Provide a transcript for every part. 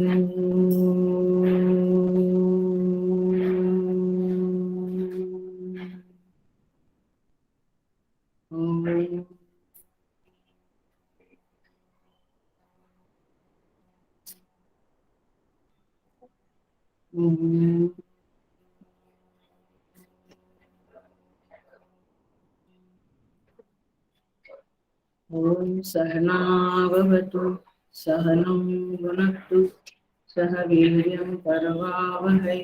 ॐ सहनावतु सहनौ भुनक्तु सह वीर्यं करवावहै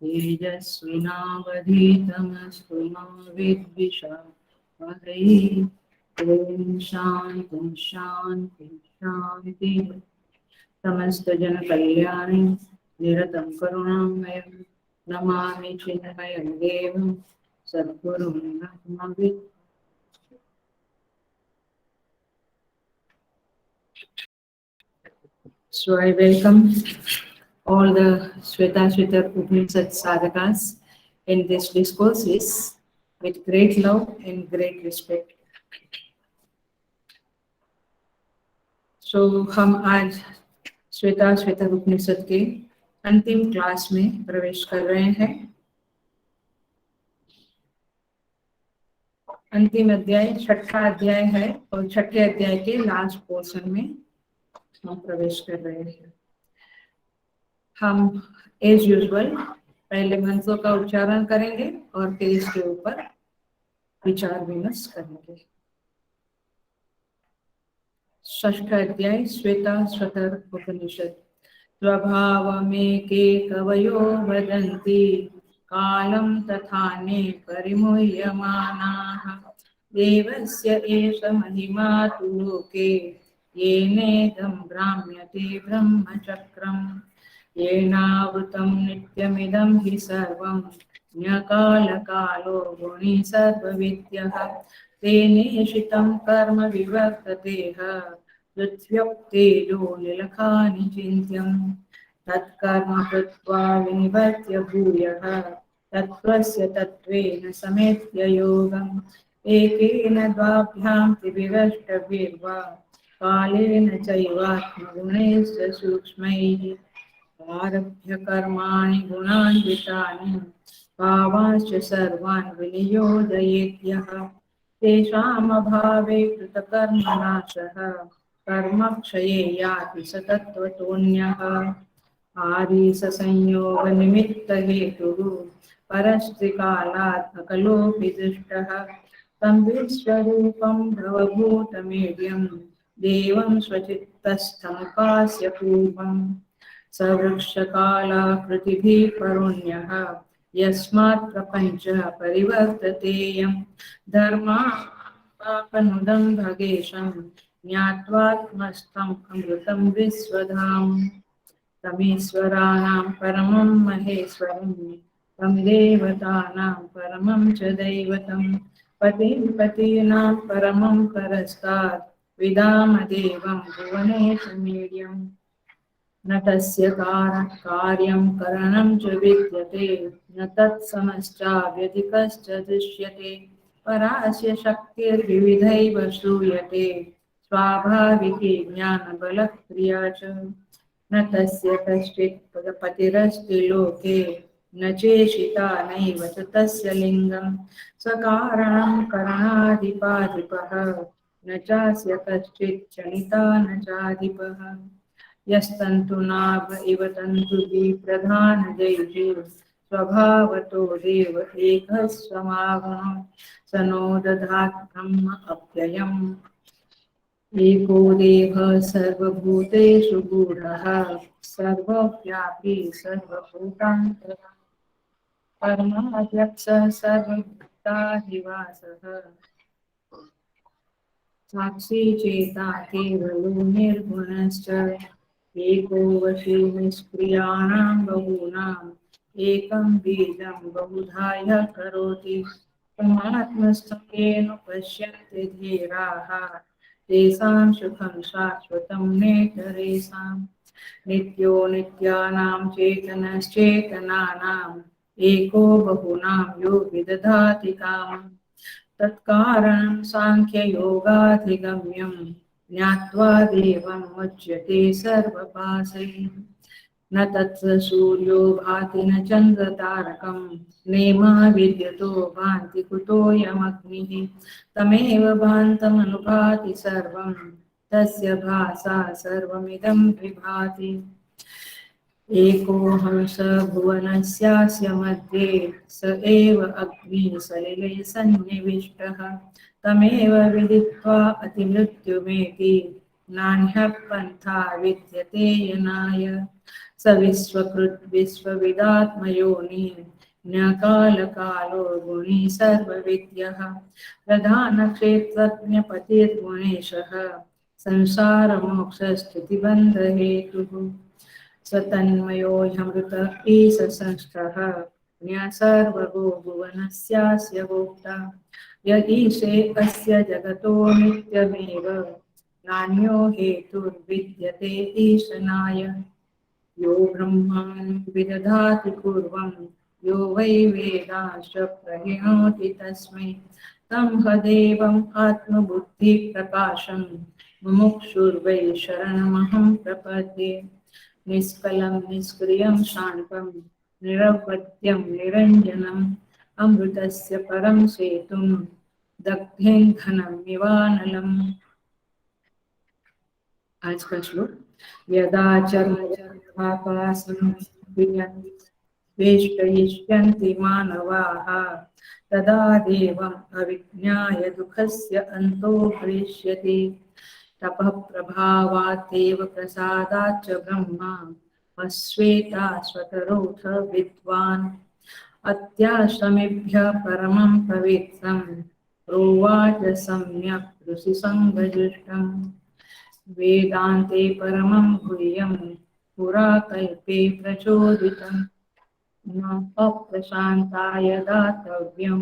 तेजस्विनावधीतमस्तु मा विद्विषावहै। ॐ शान्ति शान्ति शान्ति। समस्त जन कल्याणी निरतं करुणामयं नमामि चिन्मयं देवं सद्गुरुं ब्रह्मविद्। So I welcome all the Shvetashvatar Upanishad sadhakas in this discourses with great love and great respect. So हम आज श्वेताश्वेतर उपनिषद के अंतिम क्लास में प्रवेश कर रहे हैं। अंतिम अध्याय छठा अध्याय है और छठे अध्याय के लास्ट पोर्शन में हम प्रवेश कर रहे हैं। हम एज यूजुअल पहले मंत्रों का उच्चारण करेंगे और फिर इसके ऊपर विचार विमर्श करेंगे। षष्ठ अध्याय श्वेताश्वतर उपनिषद। स्वभावमेके कवयो वदन्ति कालं तथान्ये परिमुह्यमानाः देवस्य एष महिमा तु लोके येनेदं भ्राम्यते ब्रह्मचक्रम् येनावृतं नित्यमिदं हि सर्वं न्यकालकालो गुणी सर्वविद्यः तेनेशितं कर्म विवर्ततेह पृथ्व्योक्तेजो निलखानि चिन्त्यं तत्कर्म कृत्वा विनिवर्त्य भूयः तत्त्वस्य तत्त्वेन समेत्य योगम् एकेन द्वाभ्यां त्रिभिरष्टभिर्वा कालेन चैवात्मगुणैश्च सूक्ष्मैः आरभ्य कर्माणि गुणान्वितानि भावांश्च सर्वान् विनियोजयेत्यः तेषामभावे कृतकर्मनाशः कर्मक्षये याति स तत्त्वतोऽन्यः आदिसंयोगनिमित्तहेतुः परस्त्रिकालात् सकलोऽपि दृष्टः तं विश्वरूपं भवभूतमेड्यं देवं स्वचित्तस्थमुपास्य पूर्वम् सवृक्षकालाकृतिभिः परोऽन्यः यस्मात् प्रपञ्चः परिवर्ततेयं धर्मात्मकनुदं भगेशं ज्ञात्वात्मस्थम् अमृतं विश्वधाम् तमीश्वराणां परमं महेश्वरं तं देवतानां परमं च दैवतं पतिं पतीनां परमं परस्तात् विदामदेवं भुवनेशमीड्यम् न तस्य कार्यं करणं च विद्यते न तत्समश्चाव्यधिकश्च दृश्यते परास्य शक्तिर्विविधैव श्रूयते स्वाभाविकी ज्ञानबलक्रिया च न तस्य कश्चित् पतिरस्ति लोके न चेशिता नैव च तस्य लिङ्गं सकारणं करणाधिपाधिपः न चास्य कश्चित् जनिता न चाधिपः यस्तन्तुनाभ इव तन्तुभिः प्रधानदैर्घ्ये स्वभावतो देव एकः स्वमागमः स नो दधात् ब्रह्म अव्ययम् एको देवः सर्वभूतेषु गूढः सर्वव्यापी सर्वभूतान्तरः परमाध्यक्षः सर्वभूताधिवासः साक्षी चेता केवलो निर्गुणश्च एको वशी निष्क्रियाणां बहूनाम् एकं बीजं बहुधा यः करोति परमात्मस्थं पश्यन्ति धीराः तेषां सुखं शाश्वतं नेतरेषाम् नित्यो नित्यानां चेतनश्चेतनानाम् एको बहूनां यो विदधाति कामम् तत्कारणं साङ्ख्ययोगाधिगम्यं ज्ञात्वा देवं मुच्यते सर्वपाशैः न तत्र सूर्यो भाति न चन्द्रतारकं नेमा विद्युतो भान्ति कुतोऽयमग्निः तमेव भान्तमनुभाति सर्वं तस्य भासा सर्वमिदं विभाति एको हंस भुवनस्यास्य मध्ये स एव अग्निः सलिले सन्निविष्टः तमेव विदित्वा अतिमृत्युमेति नान्यः पन्था विद्यते यनाय स विश्वकृत् विश्वविदात्मयोनि न कालकालो गुणी सर्वविद्यः प्रधानक्षेत्रज्ञपतिर्गुणेशः संसारमोक्षस्थितिबन्धहेतुः स्वतन्मयोऽयमृत ईश संस्थः सर्वगो भुवनस्यास्य भोक्ता य ईशे अस्य जगतो नित्यमेव नान्यो हेतुर्विद्यते ईशनाय यो ब्रह्माणं विदधाति पूर्वं यो वै वेदांश्च प्रहिणोति तस्मै तं हदेवम् आत्मबुद्धिप्रकाशं मुमुक्षुर्वै शरणमहं प्रपद्ये निष्कलं निष्क्रियं शान्तं निरवध्यं निरञ्जनम् अमृतस्य परं सेतुं दग्धेन घनं निवानलम्। आज का श्लोक यदा चर्मपासं वेष्टयिष्यन्ति मानवाः तदा देवम् अविज्ञाय दुःखस्य अन्तो भविष्यति तपः प्रभावादेव प्रसादाच्च ब्रह्मा अस्वेताश्वतरोऽथ विद्वान् अत्याश्रमेभ्यः परमं पवित्रं प्रोवाच सम्यक् ऋषिसङ्गजुष्टम् वेदान्ते परमं गुह्यं पुरा कल्पे प्रचोदितं न अप्रशान्ताय दातव्यं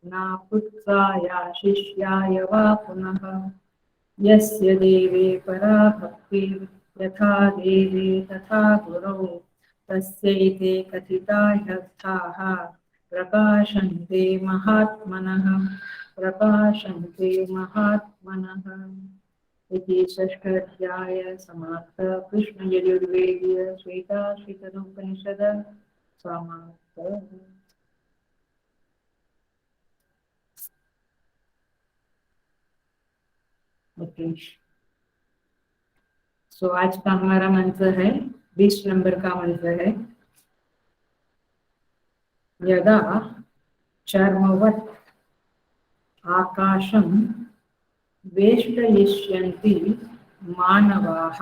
न पुत्राय शिष्याय वा पुनः यस्य देवे परा भक्तिः यथा देवे तथा गुरौ तस्यैते कथिता ह्यर्थाः प्रकाशन्ते महात्मनः इति षष्ठाध्याय समाप्त कृष्णयजुर्वेदीय श्वेताश्वतरोपनिषद समाप्त। ओके, सो आज का हमारा मंत्र है 20 नंबर का मंत्र है यदा चर्मवत् आकाशं वेष्टयिष्यन्ति मानवाः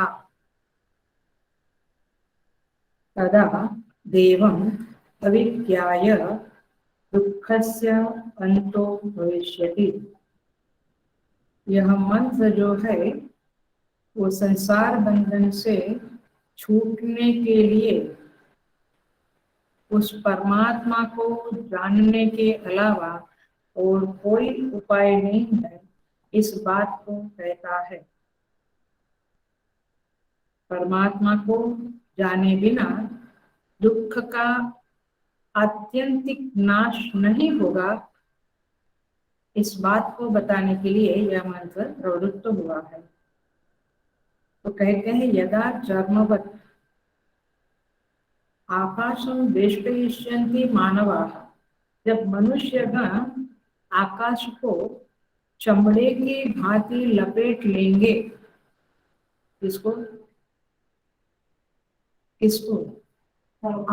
तदा देवम् अविज्ञाय दुःखस्य अन्तो भविष्यति। यह मंत्र जो है वो संसार बंधन से छूटने के लिए उस परमात्मा को जानने के अलावा और कोई उपाय नहीं है, इस बात को कहता है। परमात्मा को जाने बिना दुख का आत्यंतिक नाश नहीं होगा, इस बात को बताने के लिए यह मंत्र प्रवृत्त हुआ है। तो कहते हैं यदा चर्मवत् आकाशं वेष्टयिष्यन्ति मानवाः, जब मनुष्यगण आकाश को चमड़े की भांति लपेट लेंगे। किसको किसको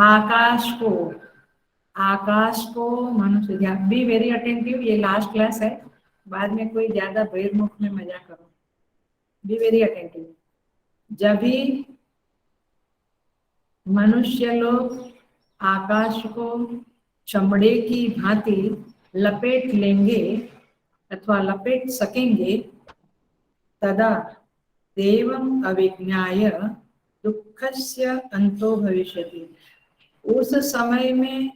आकाश को मनुष्य। बी वेरी अटेंटिव, ये लास्ट क्लास है, बाद में कोई ज्यादा बहिर्मुख में मजा करो। Be very attentive. जब भी मनुष्य लोग आकाश को चमड़े की भांति लपेट लेंगे अथवा लपेट सकेंगे, तदा देवम् अविज्ञाय दुःखस्य अंतो भविष्यति। उस समय में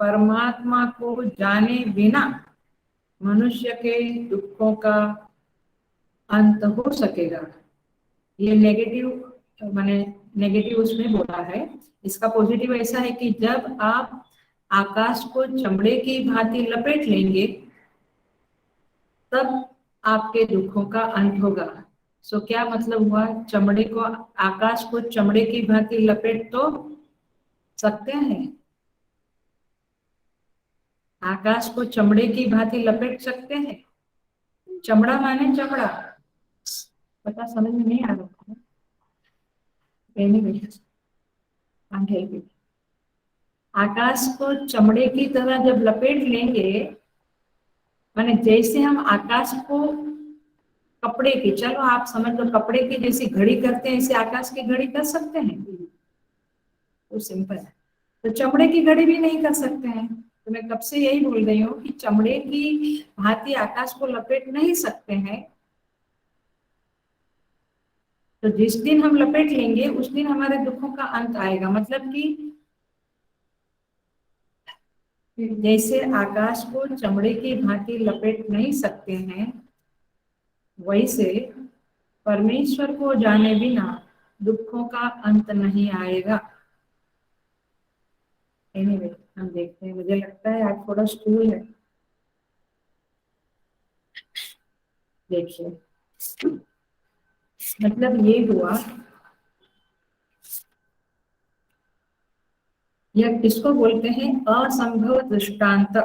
परमात्मा को जाने बिना मनुष्य के दुखों का अंत हो सकेगा। ये नेगेटिव माने नेगेटिव उसमें बोला है। इसका पॉजिटिव ऐसा है कि जब आप आकाश को चमड़े की भांति लपेट लेंगे तब आपके दुखों का अंत होगा। सो क्या मतलब हुआ, चमड़े को, आकाश को चमड़े की भांति लपेट तो सकते हैं, आकाश को चमड़े की भांति लपेट सकते हैं। चमड़ा माने चमड़ा, पता समझ में नहीं आ रहा है। Anyway, can't help it. आकाश को चमड़े की तरह जब लपेट लेंगे, माने जैसे हम आकाश को कपड़े की, चलो आप समझ लो कपड़े की जैसी घड़ी करते हैं, ऐसे आकाश की घड़ी कर सकते हैं, तो सिंपल है। तो चमड़े की घड़ी भी नहीं कर सकते हैं। तो मैं कब से यही बोल रही हूँ कि चमड़े की भांति आकाश को लपेट नहीं सकते हैं। तो जिस दिन हम लपेट लेंगे उस दिन हमारे दुखों का अंत आएगा। मतलब कि जैसे आकाश को चमड़े की भांति लपेट नहीं सकते हैं, वैसे परमेश्वर को जाने बिना दुखों का अंत नहीं आएगा। एनीवे, हम देखते हैं। मुझे लगता है आज थोड़ा स्कूल है। देखिए, मतलब ये हुआ, यह किसको बोलते हैं, असंभव दृष्टांत।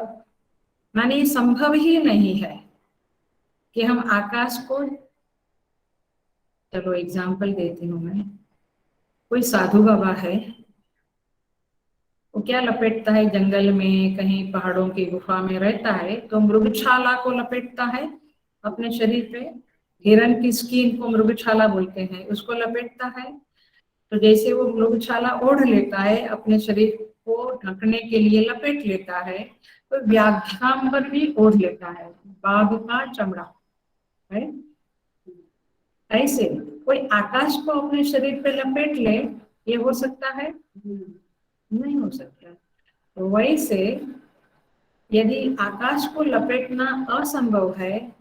माने ये संभव ही नहीं है कि हम आकाश को, चलो एग्जाम्पल देती हूँ मैं। कोई साधु बाबा है, वो क्या लपेटता है, जंगल में कहीं पहाड़ों की गुफा में रहता है तो मृगछाला को लपेटता है अपने शरीर पे। हिरण की स्किन को मृगछाला बोलते हैं, उसको लपेटता है। तो जैसे वो मृगछाला ओढ़ लेता है, अपने शरीर को ढकने के लिए लपेट लेता है, तो व्याघ्रांबर भी ओढ़ लेता है, बाघ का चमड़ा है। ऐसे कोई आकाश को अपने शरीर पे लपेट ले, ये हो सकता है? नहीं हो सकता। तो वैसे यदि आकाश को लपेटना असंभव है,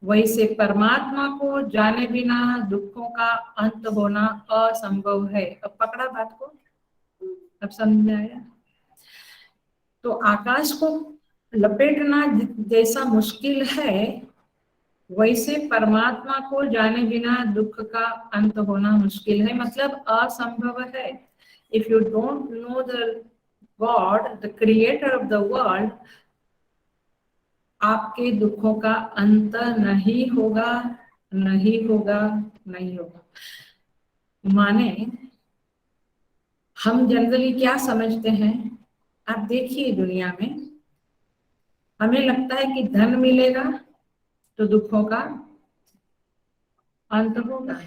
वैसे परमात्मा को जाने बिना दुखों का अंत होना असंभव है। अब पकड़ा बात को? अब समझ में आया? तो आकाश को लपेटना जैसा मुश्किल है, वैसे परमात्मा को जाने बिना दुख का अंत होना मुश्किल है, मतलब असंभव है। If you don't know the God, the creator of the world, आपके दुखों का अंत नहीं होगा, नहीं होगा, नहीं होगा। माने हम जनरली क्या समझते हैं, आप देखिए दुनिया में, हमें लगता है कि धन मिलेगा तो दुखों का अंत होगा,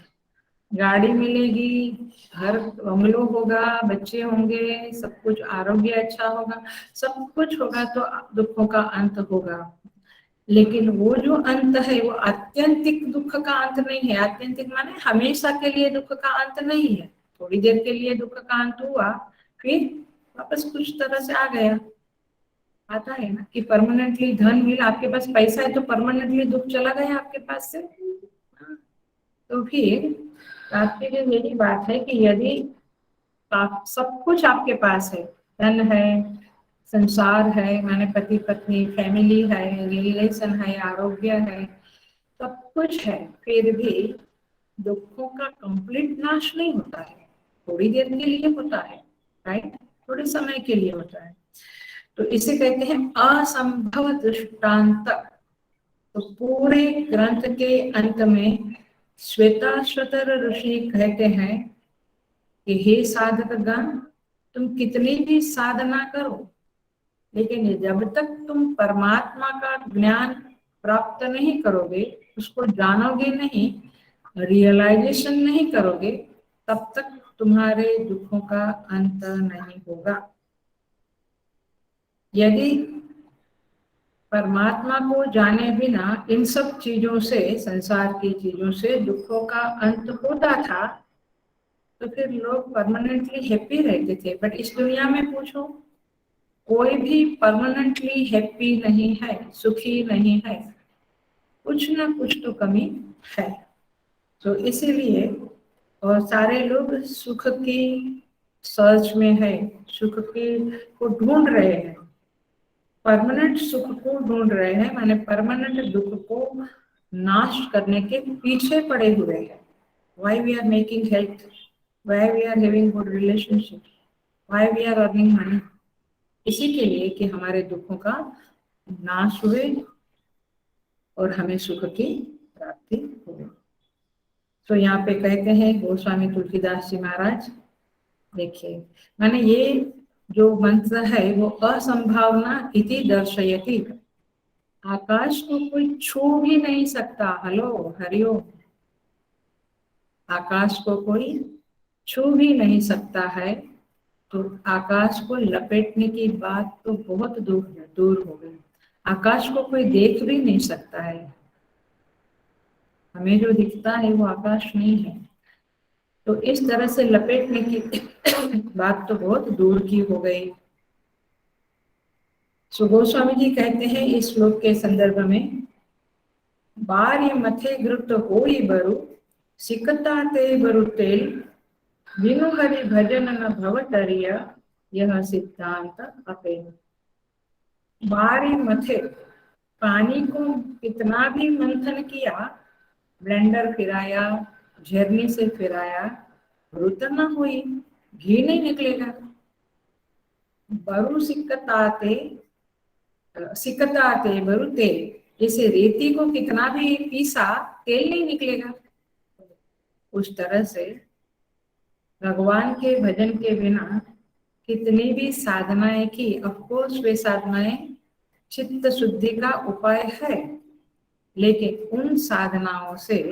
गाड़ी मिलेगी, घर बंगलो होगा, बच्चे होंगे, सब कुछ, आरोग्य अच्छा होगा, सब कुछ होगा तो दुखों का अंत होगा। लेकिन वो जो अंत है वो आत्यंतिक दुख का अंत नहीं है। आत्यंतिक माने हमेशा के लिए दुख का अंत नहीं है। थोड़ी देर के लिए दुख का अंत हुआ, फिर वापस कुछ तरह से आ गया। आता है ना कि परमानेंटली धन मिला, आपके पास पैसा है तो परमानेंटली दुख चला गया आपके पास से। तो फिर तात्पर्य यही बात है कि यदि सब कुछ आपके पास है, धन है, संसार है, माने पति पत्नी, फैमिली है, रिलेशन है, आरोग्य है, सब कुछ है, फिर भी दुखों का कंप्लीट नाश नहीं होता है। थोड़ी देर के लिए होता है, राइट, थोड़े समय के लिए होता है। तो इसे कहते हैं असंभव दृष्टांत। तो पूरे ग्रंथ के अंत में श्वेताश्वतर ऋषि कहते हैं कि हे साधक गण, तुम कितनी भी साधना करो, लेकिन जब तक तुम परमात्मा का ज्ञान प्राप्त नहीं करोगे, उसको जानोगे नहीं, रियलाइजेशन नहीं करोगे, तब तक तुम्हारे दुखों का अंत नहीं होगा। यदि परमात्मा को जाने बिना इन सब चीजों से, संसार की चीजों से दुखों का अंत होता था, तो फिर लोग परमानेंटली हैप्पी रहते थे। बट इस दुनिया में पूछो, कोई भी परमानेंटली हैप्पी नहीं है, सुखी नहीं है, कुछ ना कुछ तो कमी है। तो इसीलिए और सारे लोग सुख की सर्च में है, सुख की को ढूंढ रहे हैं, परमानेंट सुख को ढूंढ रहे हैं, माने परमानेंट दुख को नाश करने के पीछे पड़े हुए हैं। Why we are making health, why we are having good relationship, why we are earning money, इसी के लिए कि हमारे दुखों का नाश हुए और हमें सुख की प्राप्ति हो। तो यहाँ पे कहते हैं गोस्वामी तुलसीदास जी महाराज, देखिए माने ये जो मंत्र है वो असंभावना इति दर्शयति, आकाश को कोई छू भी नहीं सकता। हेलो हरिओम, आकाश को कोई छू भी नहीं सकता है, तो आकाश को लपेटने की बात तो बहुत दूर हो गई। आकाश को कोई देख भी नहीं सकता है, हमें जो दिखता है वो आकाश नहीं है, तो इस तरह से लपेटने की बात तो बहुत दूर की हो गई। सो गोस्वामी जी कहते हैं इस श्लोक के संदर्भ में, बार्य मथे ग्रुत होई बरु सिकता ते बरु तेल, बिनु हरि भजन न भवतरिया, यह सिद्धांत अपे। बारी मथे, पानी को कितना भी मंथन किया, ब्लेंडर फिराया, झरने से फिराया, रुत न हुई, घी नहीं निकलेगा। बरु सिकताते बरु तेल, जैसे रेती को कितना भी पीसा तेल नहीं निकलेगा, उस तरह से भगवान के भजन के बिना कितनी भी साधनाएं की, ऑफकोर्स वे साधनाएं चित्त शुद्धि का उपाय है, लेकिन उन साधनाओं से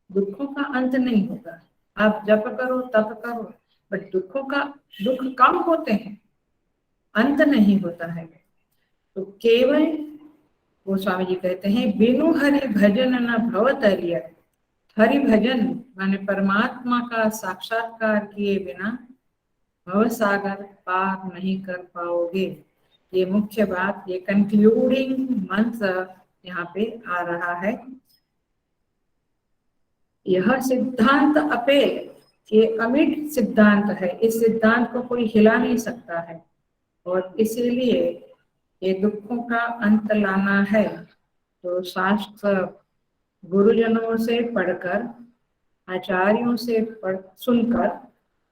दुखों का अंत नहीं होगा। आप जप करो तप करो, बट दुख कम होते हैं, अंत नहीं होता है। तो केवल गोस्वामी जी कहते हैं बिनु हरि भजन न भवतरिय, हरि भजन माने परमात्मा का साक्षात्कार किए बिना भव सागर पार नहीं कर पाओगे। ये मुख्य बात, ये कंक्लूडिंग मंत्र यहाँ पे आ रहा है। यह सिद्धांत अपे, ये अमिट सिद्धांत है, इस सिद्धांत को कोई हिला नहीं सकता है, और इसीलिए ये दुखों का अंत लाना है तो शास्त्र गुरुजनों से पढ़कर, आचार्यों से सुनकर,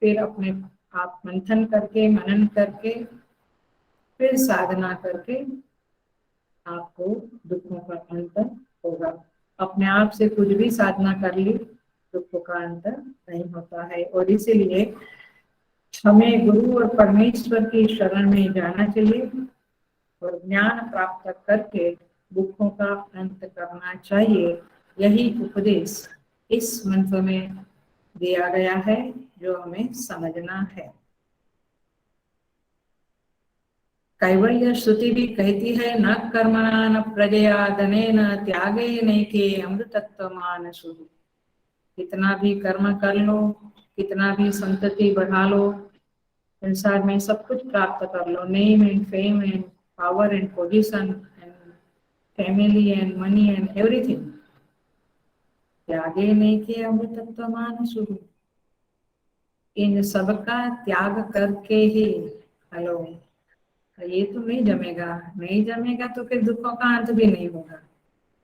फिर अपने आप मंथन करके, मनन करके, फिर साधना करके आपको दुखों का अंत होगा। अपने आप से कुछ भी साधना कर ली, दुखों का अंत नहीं होता है। और इसीलिए हमें गुरु और परमेश्वर की शरण में जाना चाहिए और ज्ञान प्राप्त करके दुखों का अंत करना चाहिए। यही उपदेश इस मंत्र में दिया गया है, जो हमें समझना है। कैवल्य श्रुति भी कहती है, न कर्मणा न प्रजया धनेन त्यागे नैके अमृतत्व मानसु। कितना भी कर्म कर लो, कितना भी संतति बढ़ा लो, संसार में सब कुछ प्राप्त कर लो, name and fame and power and position and family and money and everything, त्यागे नैके अमृतत्व मानसु, इन सबका त्याग करके ही, हेलो, ये तो नहीं जमेगा, नहीं जमेगा तो फिर दुखों का अंत भी नहीं होगा।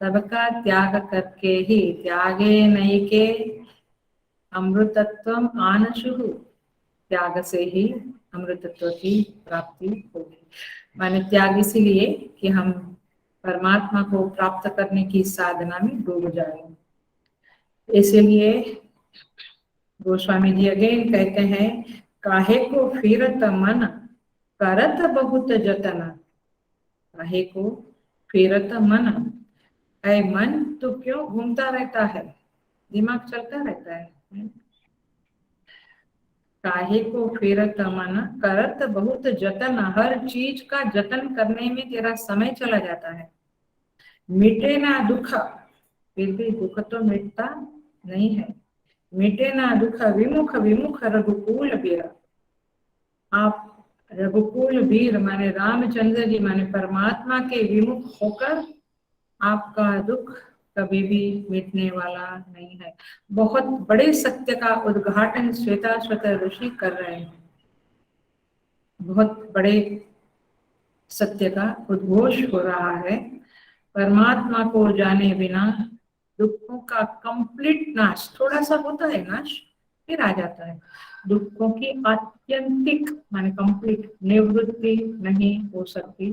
सबका त्याग करके ही, त्यागे नहीं के अमृतत्व आनशु, त्याग से ही अमृतत्व की प्राप्ति होगी। माने त्याग इसीलिए कि हम परमात्मा को प्राप्त करने की साधना में डूब जाए। इसलिए गोस्वामी जी अगेन कहते हैं, काहे को फिरत मन करत बहुत जतन, काहे को फिरत मन, ऐ मन तो क्यों घूमता रहता है, दिमाग चलता रहता है। काहे को फिरत मन करत बहुत जतन, हर चीज का जतन करने में तेरा समय चला जाता है। मिटे ना दुख, फिर भी दुख तो मिटता नहीं है। मिटे ना दुख विमुख विमुख रघुकुल वीर, आप रघुकुल वीर माने रामचंद्र जी माने परमात्मा के विमुख होकर आपका दुख कभी भी मिटने वाला नहीं है। बहुत बड़े सत्य का उद्घाटन श्वेताश्वत ऋषि कर रहे हैं, बहुत बड़े सत्य का उद्घोष हो रहा है, परमात्मा को जाने बिना दुखों का कंप्लीट नाश, थोड़ा सा होता है नाश फिर आ जाता है, दुखों की आत्यंतिक माने कंप्लीट निवृत्ति नहीं हो सकती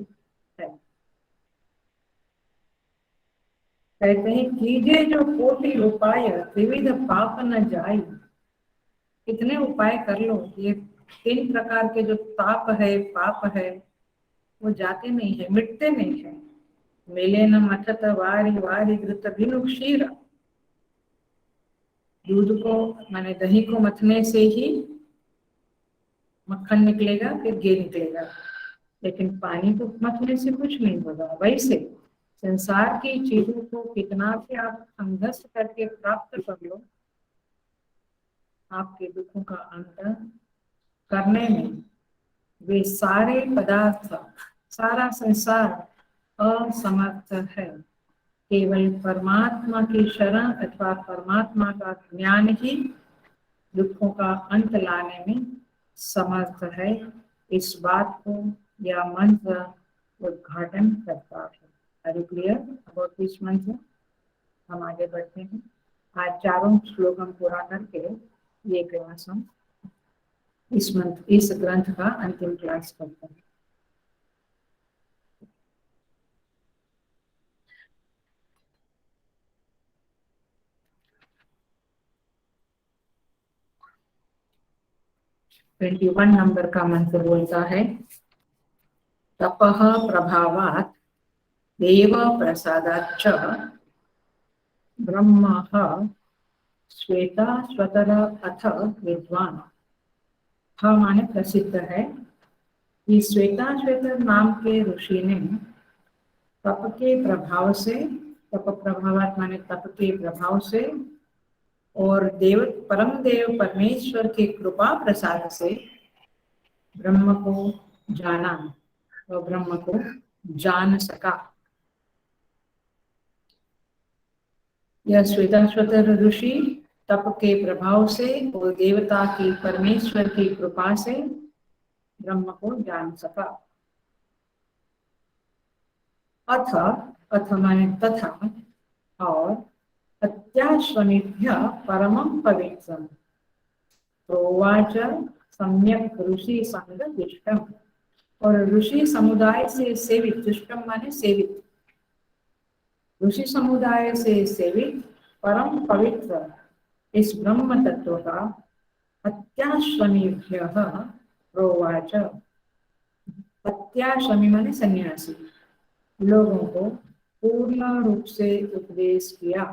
है। कहते हैं कीजिए जो कोटि उपाय त्रिविध पाप न जाई। कितने उपाय कर लो, ये 3 प्रकार के जो ताप है पाप है वो जाते नहीं है, मिटते नहीं है। मिले न मथत वारी वारी घृत भिनु क्षीर, दूध को माने दही को मथने से ही मक्खन निकलेगा फिर घी निकलेगा, लेकिन पानी को मथने से कुछ नहीं होगा। वैसे संसार की चीजों को कितना भी आप संघर्ष करके प्राप्त कर लो, आपके दुखों का अंत करने में वे सारे पदार्थ, सारा संसार असमर्थ है। केवल परमात्मा की शरण अथवा परमात्मा का ज्ञान ही दुखों का अंत लाने में समर्थ है। इस बात को यह मंत्र उद्घाटन करता है। Are you clear about this mantra? हम आगे बढ़ते हैं। आज 4 श्लोक हम पूरा करके ये क्लास हम इस ग्रंथ का अंतिम क्लास करते हैं। ट्वेंटी 21 नंबर का मंत्र बोलता है, तपः प्रभावात् देव प्रसादाच्च ब्रह्मः श्वेताश्वतर अथ विद्वान। माने प्रसिद्ध है कि श्वेताश्वतर नाम के ऋषि ने तप के प्रभाव से, तप प्रभावात् माने तप के प्रभाव से और देव परम देव परमेश्वर की कृपा प्रसाद से ब्रह्म को जाना और ब्रह्म को जान सका। यह श्वेताश्वतर ऋषि तप के प्रभाव से और देवता की परमेश्वर की कृपा से ब्रह्म को जान सका। अथ, अथ माने तथा, और अत्याश्वमेभ्य परमं पवित्रम् प्रोवाच सम्यक ऋषि संग दुष्टम। और ऋषि समुदाय से सेवित, दुष्टम माने सेवित, ऋषि समुदाय से सेवित परम पवित्र इस ब्रह्म तत्व का अत्याश्वमेभ्य प्रोवाच। अत्याश्वमी माने सन्यासी लोगों को पूर्ण रूप से उपदेश किया।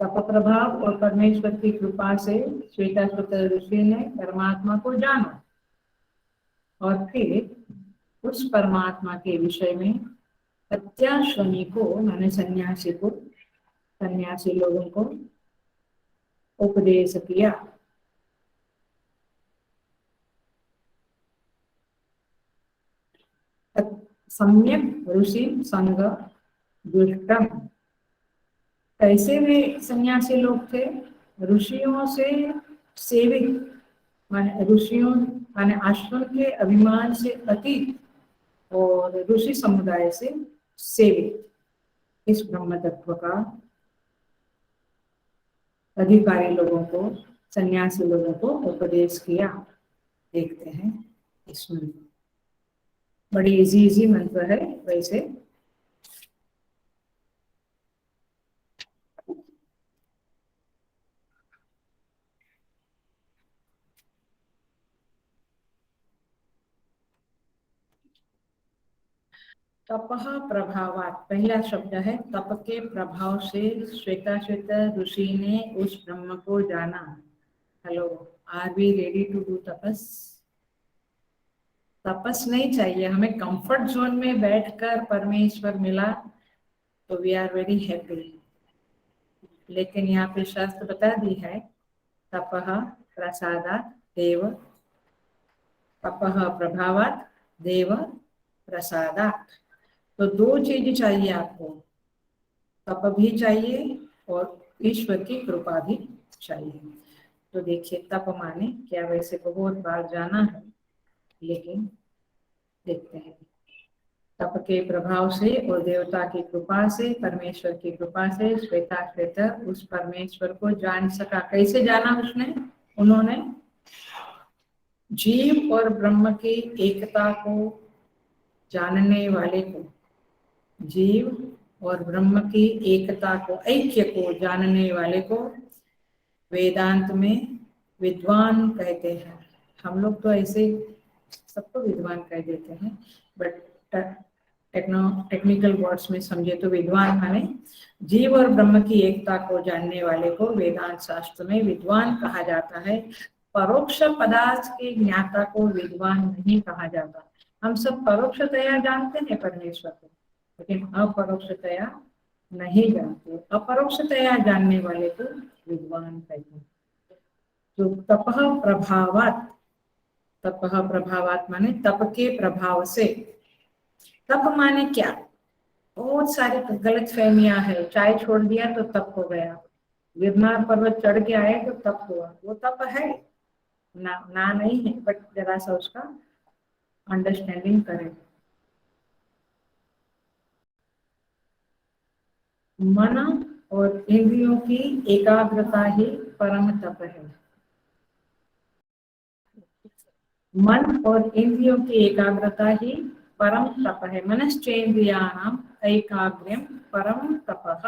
तप प्रभाव और परमेश्वर की कृपा से श्वेताश्वतर ऋषि ने परमात्मा को जाना और फिर उस परमात्मा के विषय में अत्याश्वमी को माने सन्यासी को, सन्यासी लोगों को उपदेश किया। सम्यक ऋषि संग दुष्टम। कैसे वे सन्यासी लोग थे? ऋषियों से सेवित माने ऋषियों माने आश्रम के अभिमान से अतीत और ऋषि समुदाय से सेवित इस ब्रह्म तत्व का अधिकारी लोगों को, सन्यासी लोगों को उपदेश किया। देखते हैं इसमें बड़ी इजी मंत्र है। वैसे तपः प्रभावात्, पहला शब्द है तप के प्रभाव से श्वेताश्वतर ऋषि ने उस ब्रह्म को जाना। Hello, are we ready to do tapas? तपस नहीं चाहिए हमें, कंफर्ट जोन में बैठकर परमेश्वर मिला तो वी आर वेरी हैप्पी। लेकिन यहाँ पे शास्त्र बता दी है, तपः प्रसादात् देव, तपः प्रभावात् देव प्रसादात्। तो 2 चीज चाहिए आपको, तप भी चाहिए और ईश्वर की कृपा भी चाहिए। तो देखिए तप माने क्या, वैसे बहुत बार जाना है लेकिन देखते हैं। तप के प्रभाव से और देवता की कृपा से, परमेश्वर की कृपा से श्वेता श्वेता उस परमेश्वर को जान सका। कैसे जाना उसने? उन्होंने जीव और ब्रह्म की एकता को जानने वाले को, जीव और ब्रह्म की एकता को, ऐक्य को जानने वाले को वेदांत में विद्वान कहते हैं। हम लोग तो ऐसे सबको विद्वान कह देते हैं, बट टेक्निकल वर्ड्स में समझे तो विद्वान माने जीव और ब्रह्म की एकता को जानने वाले को वेदांत शास्त्र में विद्वान कहा जाता है। परोक्ष पदार्थ के ज्ञाता को विद्वान नहीं कहा जाता। हम सब परोक्षतया जानते हैं परमेश्वर को, लेकिन अपरोक्षतया नहीं जानते। अपरोक्षतया जानने वाले को विद्वान कहते हैं। तो तपः प्रभावात, तपः प्रभावात माने तप के प्रभाव से। तप माने क्या? बहुत सारी गलत फहमियां है। चाय छोड़ दिया तो तप हो गया, गिरनार पर्वत चढ़ के आए तो तप हुआ। वो तप है ना नहीं है, बट जरा सा उसका अंडरस्टैंडिंग करें। मन और इंद्रियों की एकाग्रता ही परम तप है। मन और इंद्रियों की एकाग्रता ही परम तप है। मनश्चेन्द्रियाणाम ऐकाग्र्यम परम तपः।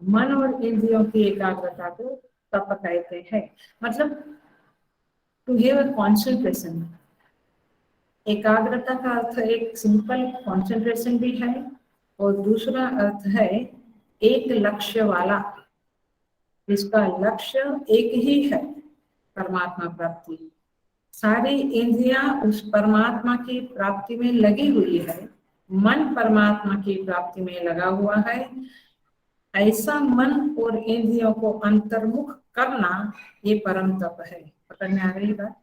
मन और इंद्रियों की एकाग्रता को तप कहते हैं। मतलब टू हैव अ कॉन्सेंट्रेशन। एकाग्रता का अर्थ एक सिंपल कॉन्सेंट्रेशन भी है, और दूसरा अर्थ है एक लक्ष्य वाला, जिसका लक्ष्य एक ही है, परमात्मा प्राप्ति। सारी इंद्रियां उस परमात्मा की प्राप्ति में लगी हुई है, मन परमात्मा की प्राप्ति में लगा हुआ है। ऐसा मन और इंद्रियों को अंतर्मुख करना, ये परम तप है। पकड़ में आ रही बात?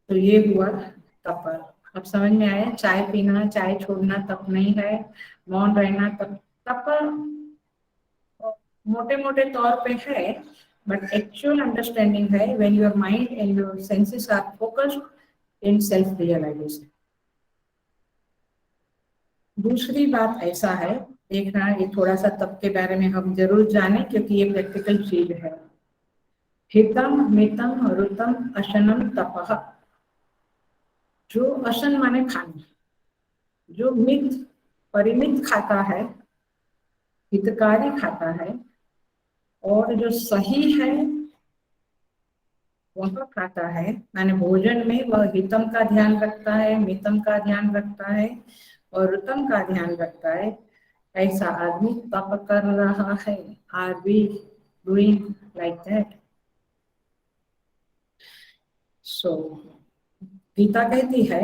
तो ये हुआ तप। अब समझ में आया? चाय पीना, चाय छोड़ना तप नहीं है। मौन रहना तप, तप मोटे मोटे तौर पे है, बट एक्चुअल अंडरस्टैंडिंग है when your mind and your senses are focused in self realization. दूसरी बात ऐसा है, देखना ये थोड़ा सा तप के बारे में हम जरूर जाने, क्योंकि ये प्रैक्टिकल चीज है। हितम मितम ऋतम अशनम तपः। जो अशन माने खाना, जो मित परिमित खाता है, हितकारी खाता है, और जो सही है वह खाता है, माने भोजन में वह हितम का ध्यान रखता है, मितम का ध्यान रखता है और ऋतम का ध्यान रखता है, ऐसा आदमी तप कर रहा है। Are we doing like that? So Gita कहती है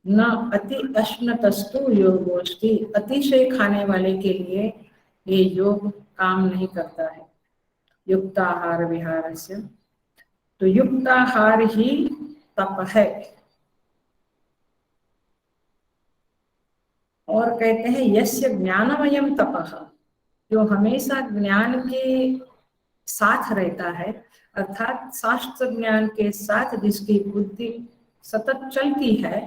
न अति अश्नतस्तु योगोस्ति। अतिशय खाने वाले के लिए ये योग काम नहीं करता है। युक्ताहार विहार से, तो युक्ताहार ही तप है। और कहते हैं यस्य ज्ञानमयम तपः, जो हमेशा ज्ञान के साथ रहता है, अर्थात शास्त्र ज्ञान के साथ जिसकी बुद्धि सतत चलती है,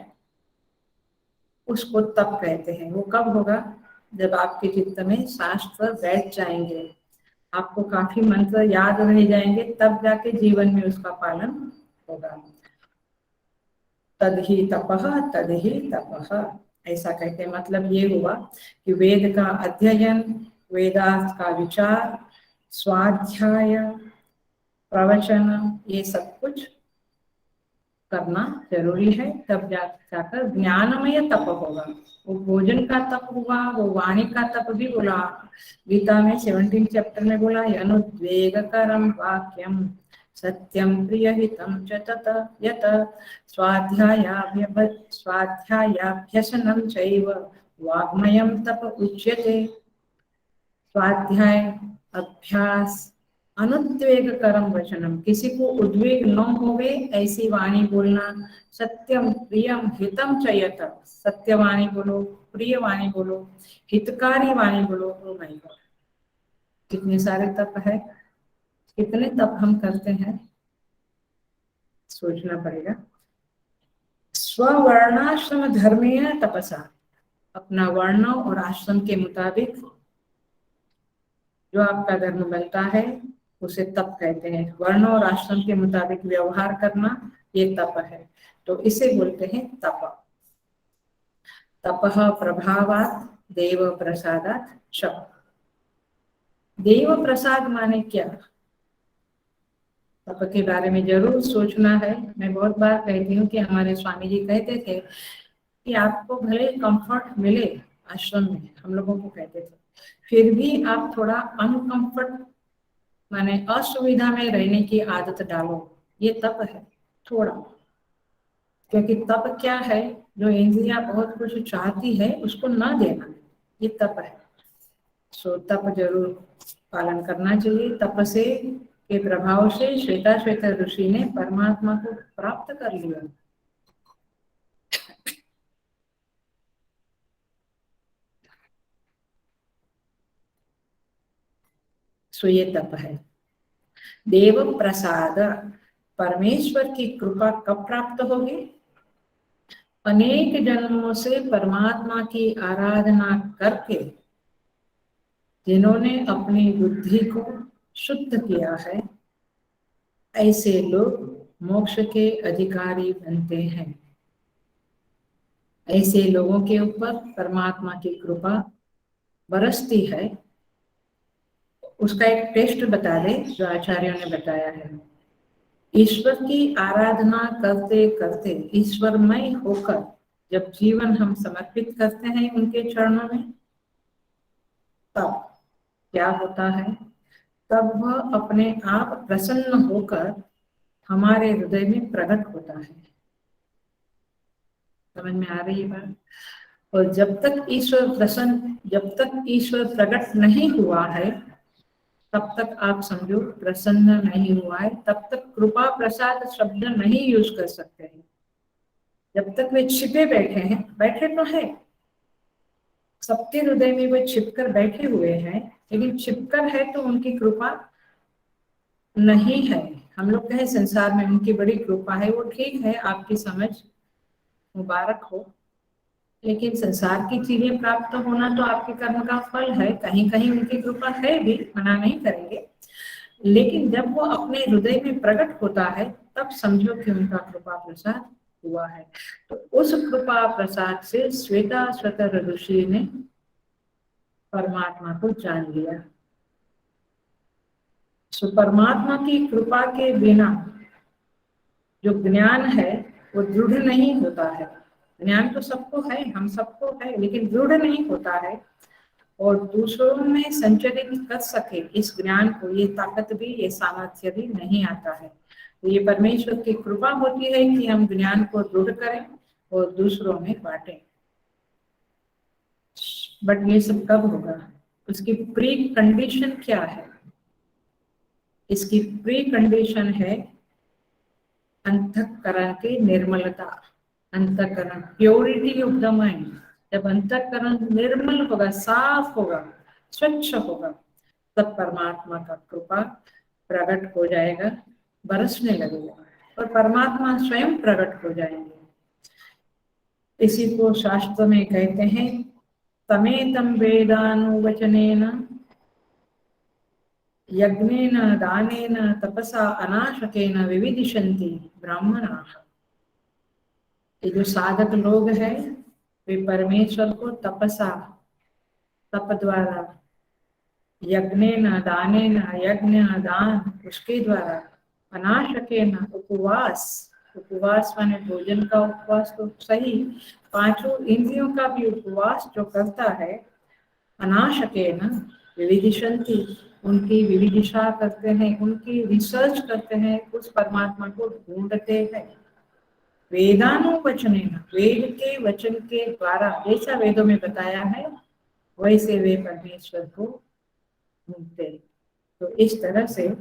उसको तप कहते हैं। वो कब होगा? जब आपके चित्त में शास्त्र बैठ जाएंगे, आपको काफी मंत्र याद रह जाएंगे, तब जाके जीवन में उसका पालन होगा। तद ही तपः, तद ही तपः, ऐसा कहते हैं। मतलब ये हुआ कि वेद का अध्ययन, वेदार्थ का विचार, स्वाध्याय, प्रवचन, ये सब कुछ करना जरूरी है, तब जाकर ज्ञानमय तप होगा। वो भोजन का तप हुआ, वो वाणी का तप भी बोला गीता में 17 चैप्टर में बोला, अनुद्वेगकरम वाक्यम सत्यम प्रियहितम च तत यत स्वाध्यायाभ्यसनं चैव वाग्मयं तप उच्यते। स्वाध्याय, अभ्यास, अनुद्वेग करम वचनम, किसी को उद्वेग न होवे ऐसी वाणी बोलना। सत्यम प्रियम हितम चयत, सत्य वाणी बोलो, प्रिय वाणी बोलो, हितकारी वाणी बोलो। ओ माय गॉड, कितने सारे तप है, कितने तप हम करते हैं, सोचना पड़ेगा। स्ववर्णाश्रम धर्मेण तपसा, अपना वर्ण और आश्रम के मुताबिक जो आपका धर्म बनता है उसे तप कहते हैं। वर्ण और आश्रम के मुताबिक व्यवहार करना ये तप है, तो इसे बोलते हैं तप। तपः प्रभावात् देव प्रसादात् च। देव प्रसाद माने क्या? तप के बारे में जरूर सोचना है। मैं बहुत बार कहती हूँ कि हमारे स्वामी जी कहते थे कि आपको भले कंफर्ट मिले आश्रम में, हम लोगों को कहते थे, फिर भी आप थोड़ा अनकंफर्ट माने असुविधा में रहने की आदत डालो, ये तप है थोड़ा। क्योंकि तप क्या है? जो इंद्रियां बहुत कुछ चाहती है उसको ना देना, ये तप है। सो तप जरूर पालन करना चाहिए। तप से के प्रभाव से श्वेता ऋषि ने परमात्मा को प्राप्त कर लिया। सो ये तप है। देव प्रसाद, परमेश्वर की कृपा कब प्राप्त होगी? अनेक जन्मों से परमात्मा की आराधना करके जिन्होंने अपनी बुद्धि को शुद्ध किया है, ऐसे लोग मोक्ष के अधिकारी बनते हैं। ऐसे लोगों के ऊपर परमात्मा की कृपा बरसती है। उसका एक टेस्ट बता दे जो आचार्यों ने बताया है। ईश्वर की आराधना करते करते ईश्वरमय होकर जब जीवन हम समर्पित करते हैं उनके चरणों में, तब क्या होता है? तब वह अपने आप प्रसन्न होकर हमारे हृदय में प्रकट होता है। समझ में आ रही है बात? और जब तक ईश्वर प्रकट नहीं हुआ है तब तक आप समझो प्रसन्न नहीं हुआ है, तब तक कृपा प्रसाद शब्द नहीं यूज कर सकते हैं। जब तक वे छिपे बैठे हैं, बैठे तो है सबके हृदय में, वो छिपकर बैठे हुए हैं, लेकिन छिपकर है तो उनकी कृपा नहीं है। हम लोग कहें संसार में उनकी बड़ी कृपा है, वो ठीक है, आपकी समझ मुबारक हो, लेकिन संसार की चीजें प्राप्त होना तो आपके कर्म का फल है। कहीं कहीं उनकी कृपा है भी, मना नहीं करेंगे, लेकिन जब वो अपने हृदय में प्रकट होता है तब समझो कि उनका कृपा प्रसाद हुआ है। तो उस कृपा प्रसाद से श्वेताश्वतर ऋषि ने परमात्मा को जान लिया। सो परमात्मा की कृपा के बिना जो ज्ञान है वो दृढ़ नहीं होता है। ज्ञान तो सबको है, हम सबको है, लेकिन दृढ़ नहीं होता है और दूसरों में संचरित कर सके इस ज्ञान को, ये ताकत भी, ये सामर्थ्य भी नहीं आता है। तो ये परमेश्वर की कृपा होती है कि हम ज्ञान को दृढ़ करें और दूसरों में बांटें। बट ये सब कब होगा? उसकी प्री कंडीशन क्या है? इसकी प्री कंडीशन है अंतःकरण की निर्मलता, अंतःकरण, प्योरिटी ऑफ द माइंड। जब अंतःकरण निर्मल होगा, साफ होगा, स्वच्छ होगा, तब परमात्मा का कृपा प्रकट हो जाएगा, बरसने लगेगा और परमात्मा स्वयं प्रकट हो जाएंगे। इसी को शास्त्र में कहते हैं तमेतम वेदानुवचनेन यज्ञेन दानेन तपसा अनाशकेन विविदिशन्ति ब्राह्मणाः। ये जो साधक लोग हैं वे परमेश्वर को तपसा, तप द्वारा, यज्ञेन दानेन, यज्ञ दान उसके द्वारा, अनाशकेन उपवास, उपवास माने भोजन का उपवास तो सही, पांचों इंद्रियों का भी उपवास जो करता है, अनाशकेन विविदिशन्ति, उनकी विविदिशा करते हैं, उनकी रिसर्च करते हैं, उस परमात्मा को ढूंढते हैं। वेदानुवचनेन, वेद के वचन के द्वारा, जैसा वेदों में बताया है वैसे वे परमेश्वर को ढूंढते। तो इस तरह से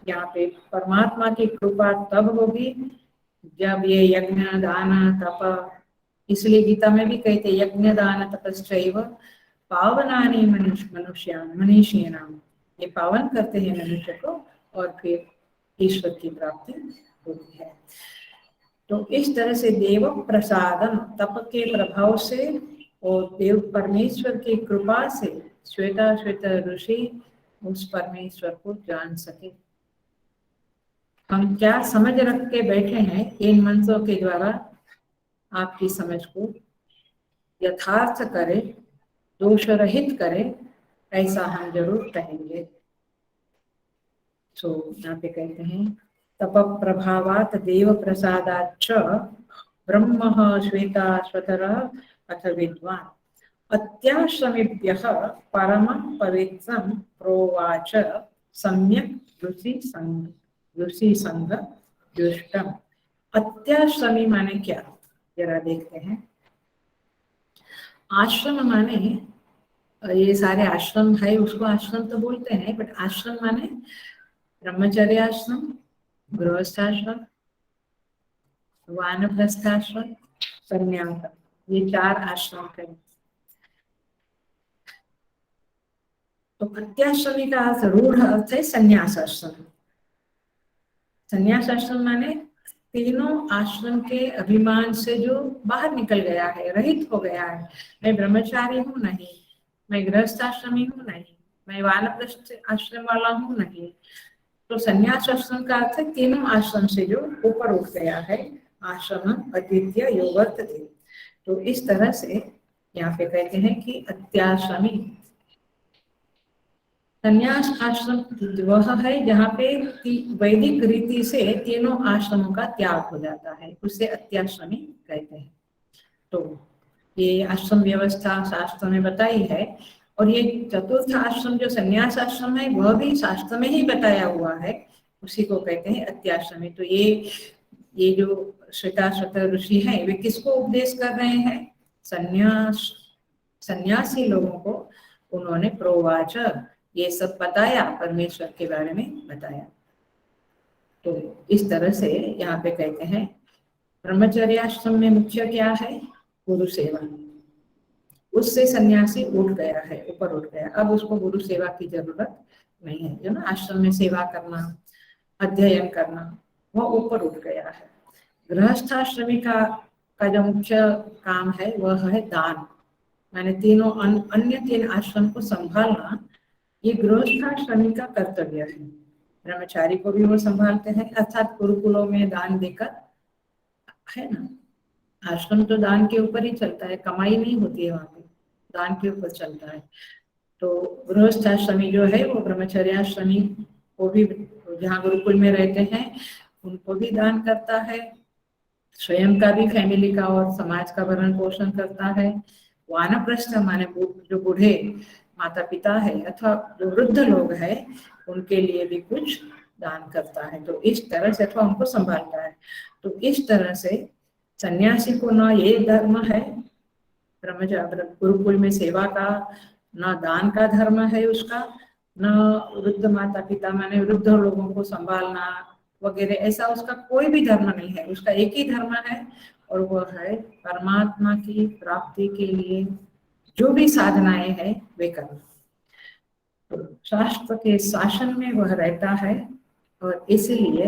यहाँ पे परमात्मा की कृपा तब होगी जब ये यज्ञ दान तप, इसलिए गीता में भी कहते यज्ञ दान तपश्चैव पावनानि मनीषिणाम, ये पावन करते हैं मनुष्य को और फिर ईश्वर की प्राप्ति होती है। तो इस तरह से देव प्रसादम, तप के प्रभाव से और देव परमेश्वर की कृपा से श्वेताश्वत ऋषि उस परमेश्वर को जान सके। हम क्या समझ रख के बैठे हैं इन मंत्रों के द्वारा आपकी समझ को यथार्थ करे, दोष रहित करे, ऐसा हम जरूर कहेंगे। तो यहाँ पे कहते हैं तप प्रभावात देव प्रसादाच्च ब्रह्म श्वेताश्वतर अथ विद्वान् अत्याश्रमिभ्यः परम पवित्रं प्रोवाच सम्यक् ऋषि संग दुष्टम। अत्याश्रमी माने क्या, जरा देखते हैं। आश्रम माने ये सारे आश्रम है, उसको आश्रम तो बोलते हैं, बट आश्रम माने ब्रह्मचर्य आश्रम, गृहस्थाश्रम, वानप्रस्थाश्रम, संन्यास, ये 4 आश्रम है। तो अत्याश्रमी का अर्थ, रूढ़ अर्थ है संन्यास आश्रम। संन्यास आश्रम माने तीनों आश्रम के अभिमान से जो बाहर निकल गया है, रहित हो गया है। मैं ब्रह्मचारी हूँ नहीं, मैं गृहस्थाश्रमी हूँ नहीं, मैं वानप्रस्थ आश्रम वाला हूँ नहीं। तो संन्यास आश्रम का अर्थ है तीनों आश्रम से जो ऊपर उठ गया है, आश्रम अद्वितीय योगर्थ थे। तो इस तरह से यहाँ पे कहते हैं कि अत्याश्रमी संन्यास आश्रम वह है जहाँ पे वैदिक रीति से तीनों आश्रमों का त्याग हो जाता है, उसे अत्याश्रमी कहते हैं। तो ये आश्रम व्यवस्था शास्त्र में बताई है, और ये चतुर्थ आश्रम जो संन्यास आश्रम है वह भी शास्त्र में ही बताया हुआ है, उसी को कहते हैं अत्याश्रमी। तो ये जो श्वेताश्वत ऋषि हैं वे किसको उपदेश कर रहे हैं? सन्यासी लोगों को उन्होंने प्रोवाच ये सब बताया, परमेश्वर के बारे में बताया। तो इस तरह से यहाँ पे कहते हैं ब्रह्मचर्य आश्रम में मुख्य क्या है? गुरु सेवा। उससे सन्यासी उठ गया है, ऊपर उठ गया, अब उसको गुरु सेवा की जरूरत नहीं है। जो ना आश्रम में सेवा करना, अध्ययन करना, वह ऊपर उठ गया है। गृहस्थाश्रमी का जो मुख्य काम है वह है दान, माने तीनों अन्य 3 आश्रम को संभालना, ये गृहस्थाश्रमी का कर्तव्य है। ब्रह्मचारी को भी वो संभालते हैं, अर्थात गुरुकुलों में दान देकर, है ना। आश्रम तो दान के ऊपर ही चलता है, कमाई नहीं होती है वहां पे, दान के ऊपर चलता है। तो गृहस्थाश्रमी जो है वो ब्रह्मचर्याश्रमी को भी, जहाँ गुरुकुल में रहते हैं उनको भी दान करता है, स्वयं का भी, फैमिली का और समाज का भरण पोषण करता है। वानप्रस्थ माने जो बूढ़े माता पिता है अथवा जो वृद्ध लोग हैं उनके लिए भी कुछ दान करता है। तो इस तरह से, अथवा उनको संभालता है। तो इस तरह से सन्यासी को न ये धर्म है ब्रह्मचर्य गुरुकुल में सेवा का, न दान का धर्म है उसका, न वृद्ध माता पिता माने वृद्ध लोगों को संभालना वगैरह, ऐसा उसका कोई भी धर्म नहीं है। उसका एक ही धर्म है, और वह है परमात्मा की प्राप्ति के लिए जो भी साधनाएं हैं वे करना। तो शास्त्र के शासन में वह रहता है, और इसीलिए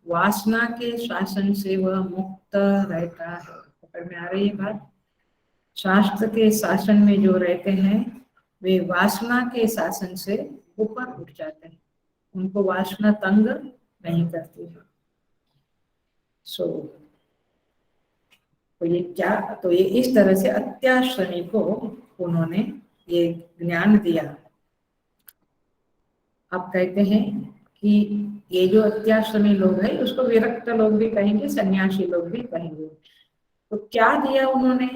वासना के शासन से वह मुक्त रहता है। समझ में आ रही है बात? शास्त्र के शासन में जो रहते हैं वे वासना के शासन से ऊपर उठ जाते हैं, उनको वासना तंग नहीं करती है। तो ये क्या, तो ये इस तरह से अत्याश्रमी को उन्होंने ये ज्ञान दिया। अब कहते हैं कि ये जो अत्याश्रमी लोग हैं उसको विरक्त लोग भी कहेंगे, सन्यासी लोग भी कहेंगे। तो क्या दिया उन्होंने?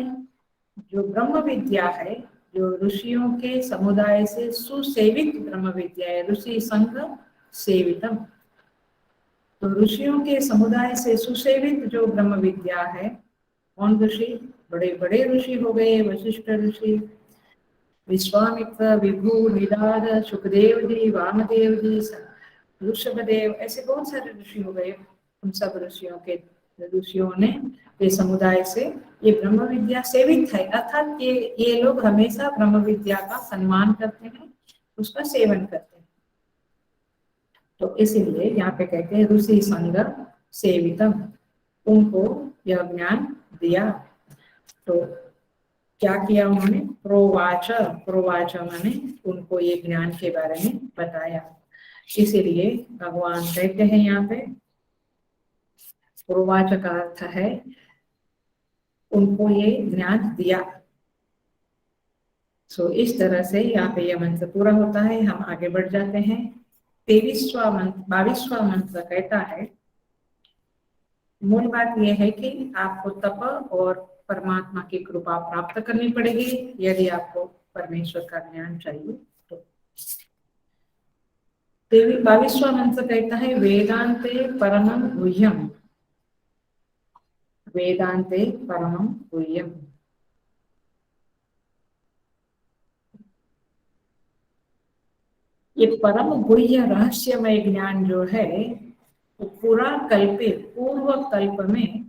जो ब्रह्म विद्या है, जो ऋषियों के समुदाय से सुसेवित ब्रह्म विद्या है, ऋषि संघ सेवितम। तो ऋषियों के समुदाय से सुसेवित जो ब्रह्म विद्या है, कौन ऋषि? बड़े बड़े ऋषि हो गए, वशिष्ठ ऋषि, विश्वामित्र, विभु, निदाद, सुखदेव जी, वामदेव जी, ऋषभदेव, ऐसे बहुत सारे ऋषि हो गए। उन सब ऋषियों ने ये समुदाय से ये ब्रह्म विद्या सेवित है, अर्थात ये लोग हमेशा ब्रह्म विद्या का सम्मान करते हैं, उसका सेवन करते हैं। तो इसीलिए यहाँ पे कहते हैं ऋषि संग सेवितम, उनको यह ज्ञान दिया। तो क्या किया उन्होंने? प्रोवाच, प्रोवाच माने उनको ये ज्ञान के बारे में बताया। इसीलिए भगवान कहते हैं यहाँ पे प्रोवाच का अर्थ है उनको ये ज्ञान दिया। इस तरह से यहाँ पे यह मंत्र पूरा होता है। हम आगे बढ़ जाते हैं। 22वां मंत्र कहता है, मूल बात यह है कि आपको तप और परमात्मा की कृपा प्राप्त करनी पड़ेगी यदि आपको परमेश्वर का ज्ञान चाहिए तो। 22वां मंत्र कहता है, वेदांते परमं गुह्यम, वेदांते परमं गुह्यम। ये परम गुह्य रहस्यमय ज्ञान जो है वो पूरा कल्पे, पूर्व कल्प में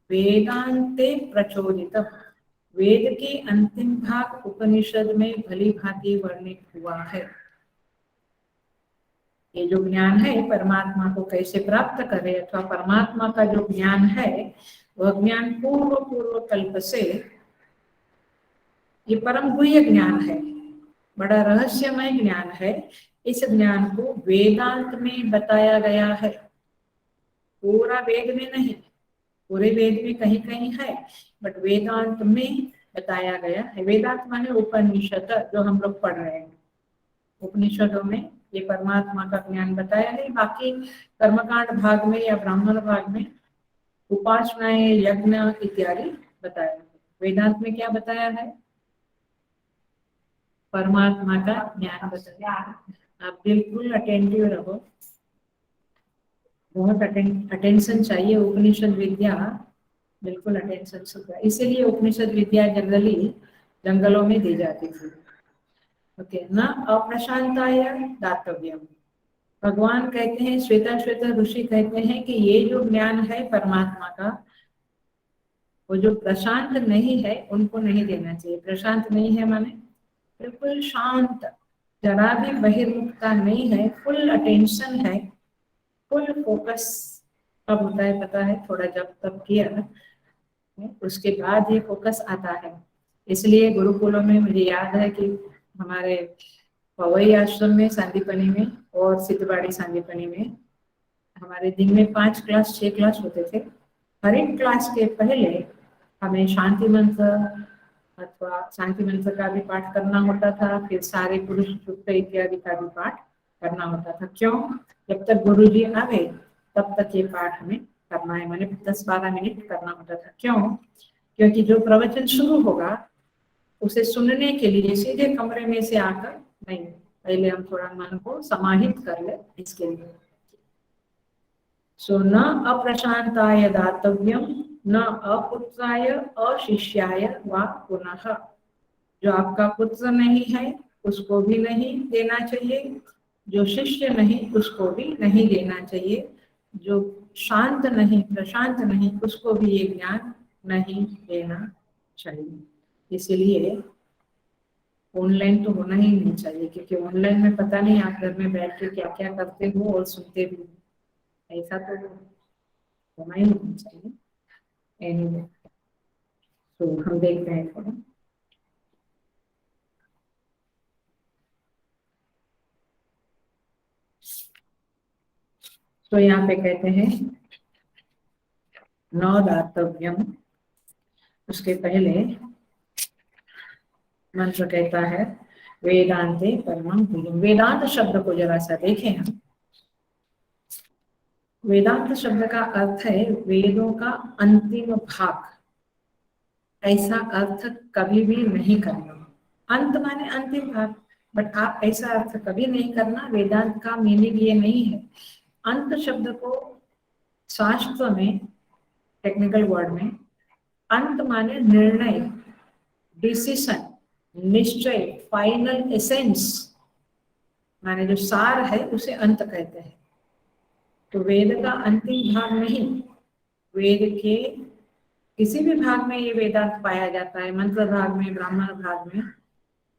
वेदांते प्रचोदित, वेद के अंतिम भाग उपनिषद में भली भांति वर्णित हुआ है। ये जो ज्ञान है परमात्मा को कैसे प्राप्त करे अथवा परमात्मा का जो ज्ञान है वह ज्ञान पूर्व कल्प से ये परम गुह्य ज्ञान है, बड़ा रहस्यमय ज्ञान है। इस ज्ञान को वेदांत में बताया गया है, पूरा वेद में नहीं, पूरे वेद में कहीं कहीं है बट वेदांत में बताया गया है। वेदांत माने उपनिषद जो हम लोग पढ़ रहे हैं, उपनिषदों में ये परमात्मा का ज्ञान बताया है। बाकी कर्मकांड भाग में या ब्राह्मण भाग में उपासनाएं, यज्ञ इत्यादि बताया है। वेदांत में क्या बताया है? परमात्मा का ज्ञान बताया। आप बिल्कुल अटेंटिव रहो, बहुत अटेंशन चाहिए। उपनिषद विद्या बिल्कुल अटेंशन से, इसीलिए उपनिषद विद्या जनरली जंगलों में दी जाती थी। ओके, न अप्रशांताय दातव्यम। भगवान कहते हैं, श्वेता ऋषि कहते हैं कि ये जो ज्ञान है परमात्मा का वो जो प्रशांत नहीं है उनको नहीं देना चाहिए। प्रशांत नहीं है माने बिल्कुल शांत, जरा भी बहिर्मुखता नहीं है, फुल अटेंशन है, फुल फोकस। कब होता है पता है? थोड़ा जब तब किया उसके बाद ये फोकस आता है। इसलिए गुरुकुलों में मुझे याद है कि हमारे पवई आश्रम में सांदीपनी में और सिद्धवाड़ी सांदीपनी में हमारे दिन में 5 क्लास 6 क्लास होते थे। हर एक क्लास के पहले हमें शांति मंत्र अथवा शांति मंत्र का भी पाठ करना होता था, फिर सारे पुरुष सूक्त इत्यादि का भी पाठ करना होता था। क्यों? जब तक गुरुजी आवे तब तक ये पाठ हमें करना है, मैंने 10-12 मिनट करना होता था। क्यों? क्योंकि जो प्रवचन शुरू होगा उसे सुनने के लिए सीधे कमरे में से आकर नहीं, पहले हम थोड़ा मन को समाहित कर ले इसके लिए। न अप्रशांताय दातव्यम, न अपुत्राय अशिष्याय वा पुनः। जो आपका पुत्र नहीं है उसको भी नहीं देना चाहिए, जो शिष्य नहीं उसको भी नहीं देना चाहिए, जो शांत नहीं प्रशांत नहीं उसको भी ये ज्ञान नहीं देना चाहिए। इसलिए ऑनलाइन तो होना ही नहीं चाहिए, क्योंकि ऑनलाइन में पता नहीं आप घर में बैठ के क्या क्या करते हो और सुनते भी, ऐसा तो होना ही नहीं चाहिए। एनीवे, तो हम देखते हैं थोड़ा। तो यहाँ पे कहते हैं न दातव्यम, उसके पहले मंत्र कहता है वेदांते परमं गुह्यम। वेदांत शब्द को जरा सा देखें हम। वेदांत शब्द का अर्थ है वेदों का अंतिम भाग। ऐसा अर्थ कभी भी नहीं करना। अंत माने अंतिम भाग, बट आप ऐसा अर्थ कभी नहीं करना। वेदांत का मीनिंग ये नहीं है। अंत शब्द को शास्त्र में, टेक्निकल वर्ड में, अंत माने निर्णय, डिसीजन, निश्चय, फाइनल एसेंस, माने जो सार है उसे अंत कहते हैं। तो वेद का अंतिम भाग नहीं, वेद के किसी भी भाग में ये वेदांत पाया जाता है, मंत्र भाग में, ब्राह्मण भाग में,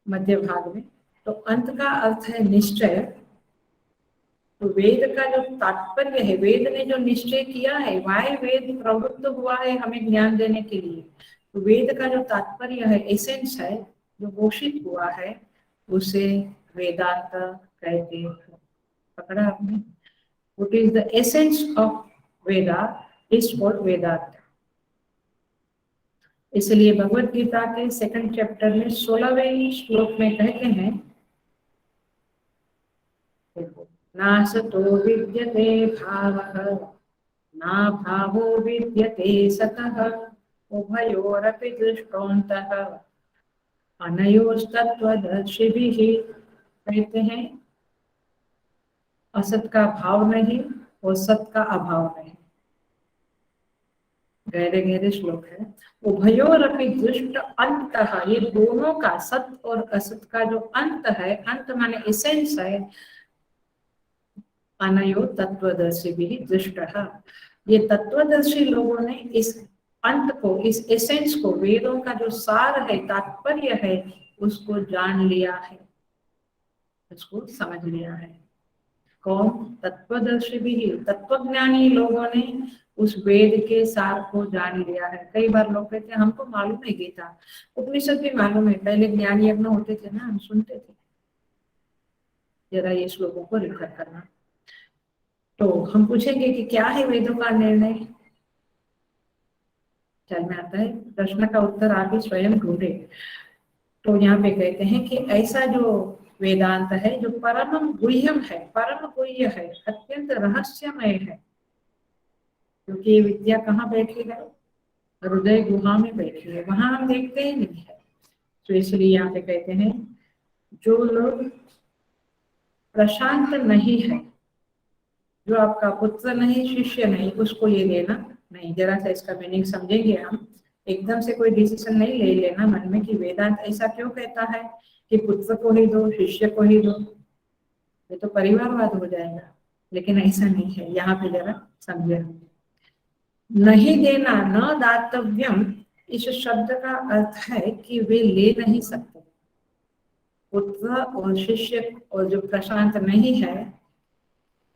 मध्य भाग में। तो अंत का अर्थ है निश्चय, तो वेद का जो तात्पर्य है, वेद ने जो निश्चय किया है, वाय वेद प्रवृत्त हुआ है हमें ज्ञान देने के लिए, तो वेद का जो तात्पर्य है, एसेंस है, जो घोषित हुआ है, उसे वेदांत कहते हैं। पकड़ा आपने? What is the essence of Veda is called Vedanta. इसलिए भगवत गीता के 2nd चैप्टर में 16वें श्लोक में कहते हैं, नासतो विद्यते भावः ना भावो विद्यते सतः उभयोरपि दृष्टोऽन्तः अनयोस्तत्त्वदर्शिभिः। कहते हैं असत का भाव नहीं और सत का अभाव नहीं। गहरे गहरे श्लोक है। उभयोरपि दृष्ट अंतः, ये दोनों का, सत और असत का जो अंत है, अंत माने एसेंस है, अनयो तत्वदर्शी भी दृष्टः, ये तत्वदर्शी लोगों ने इस अंत को, इस एसेंस को, वेदों का जो सार है, तात्पर्य है, उसको जान लिया है, उसको समझ लिया है। कौन? तत्वदर्शी भी, तत्वज्ञानी लोगों ने उस वेद के सार को जान लिया है। कई बार लोग कहते हैं हमको मालूम है गीता, उपनिषद भी मालूम है, पहले ज्ञान यज्ञ होते थे ना, हम सुनते थे। जरा ये श्लोकों को रिकॉर्ड करना। तो हम पूछेंगे कि क्या है वेदों का निर्णय। चल में आता है, प्रश्न का उत्तर आप ही स्वयं ढूंढे। तो यहाँ पे कहते हैं कि ऐसा जो वेदांत है, जो परम गुह्यम है, परम गुह्य है, अत्यंत रहस्यमय है, क्योंकि ये विद्या कहाँ बैठी है? हृदय गुहा में बैठी है, वहां हम देखते ही नहीं है। तो इसलिए यहाँ पे कहते हैं, जो लोग प्रशांत नहीं है, जो आपका पुत्र नहीं, शिष्य नहीं, उसको ये लेना नहीं। जरा सा इसका मीनिंग समझेंगे हम। एकदम से कोई डिसीजन नहीं ले लेना मन में कि वेदांत ऐसा क्यों कहता है कि पुत्र को ही दो, शिष्य को ही दो, ये तो परिवारवाद हो जाएगा। लेकिन ऐसा नहीं है, यहाँ पे जरा समझे। नहीं देना, न दातव्यम, इस शब्द का अर्थ है कि वे ले नहीं सकते। पुत्र और शिष्य और जो प्रशांत नहीं है,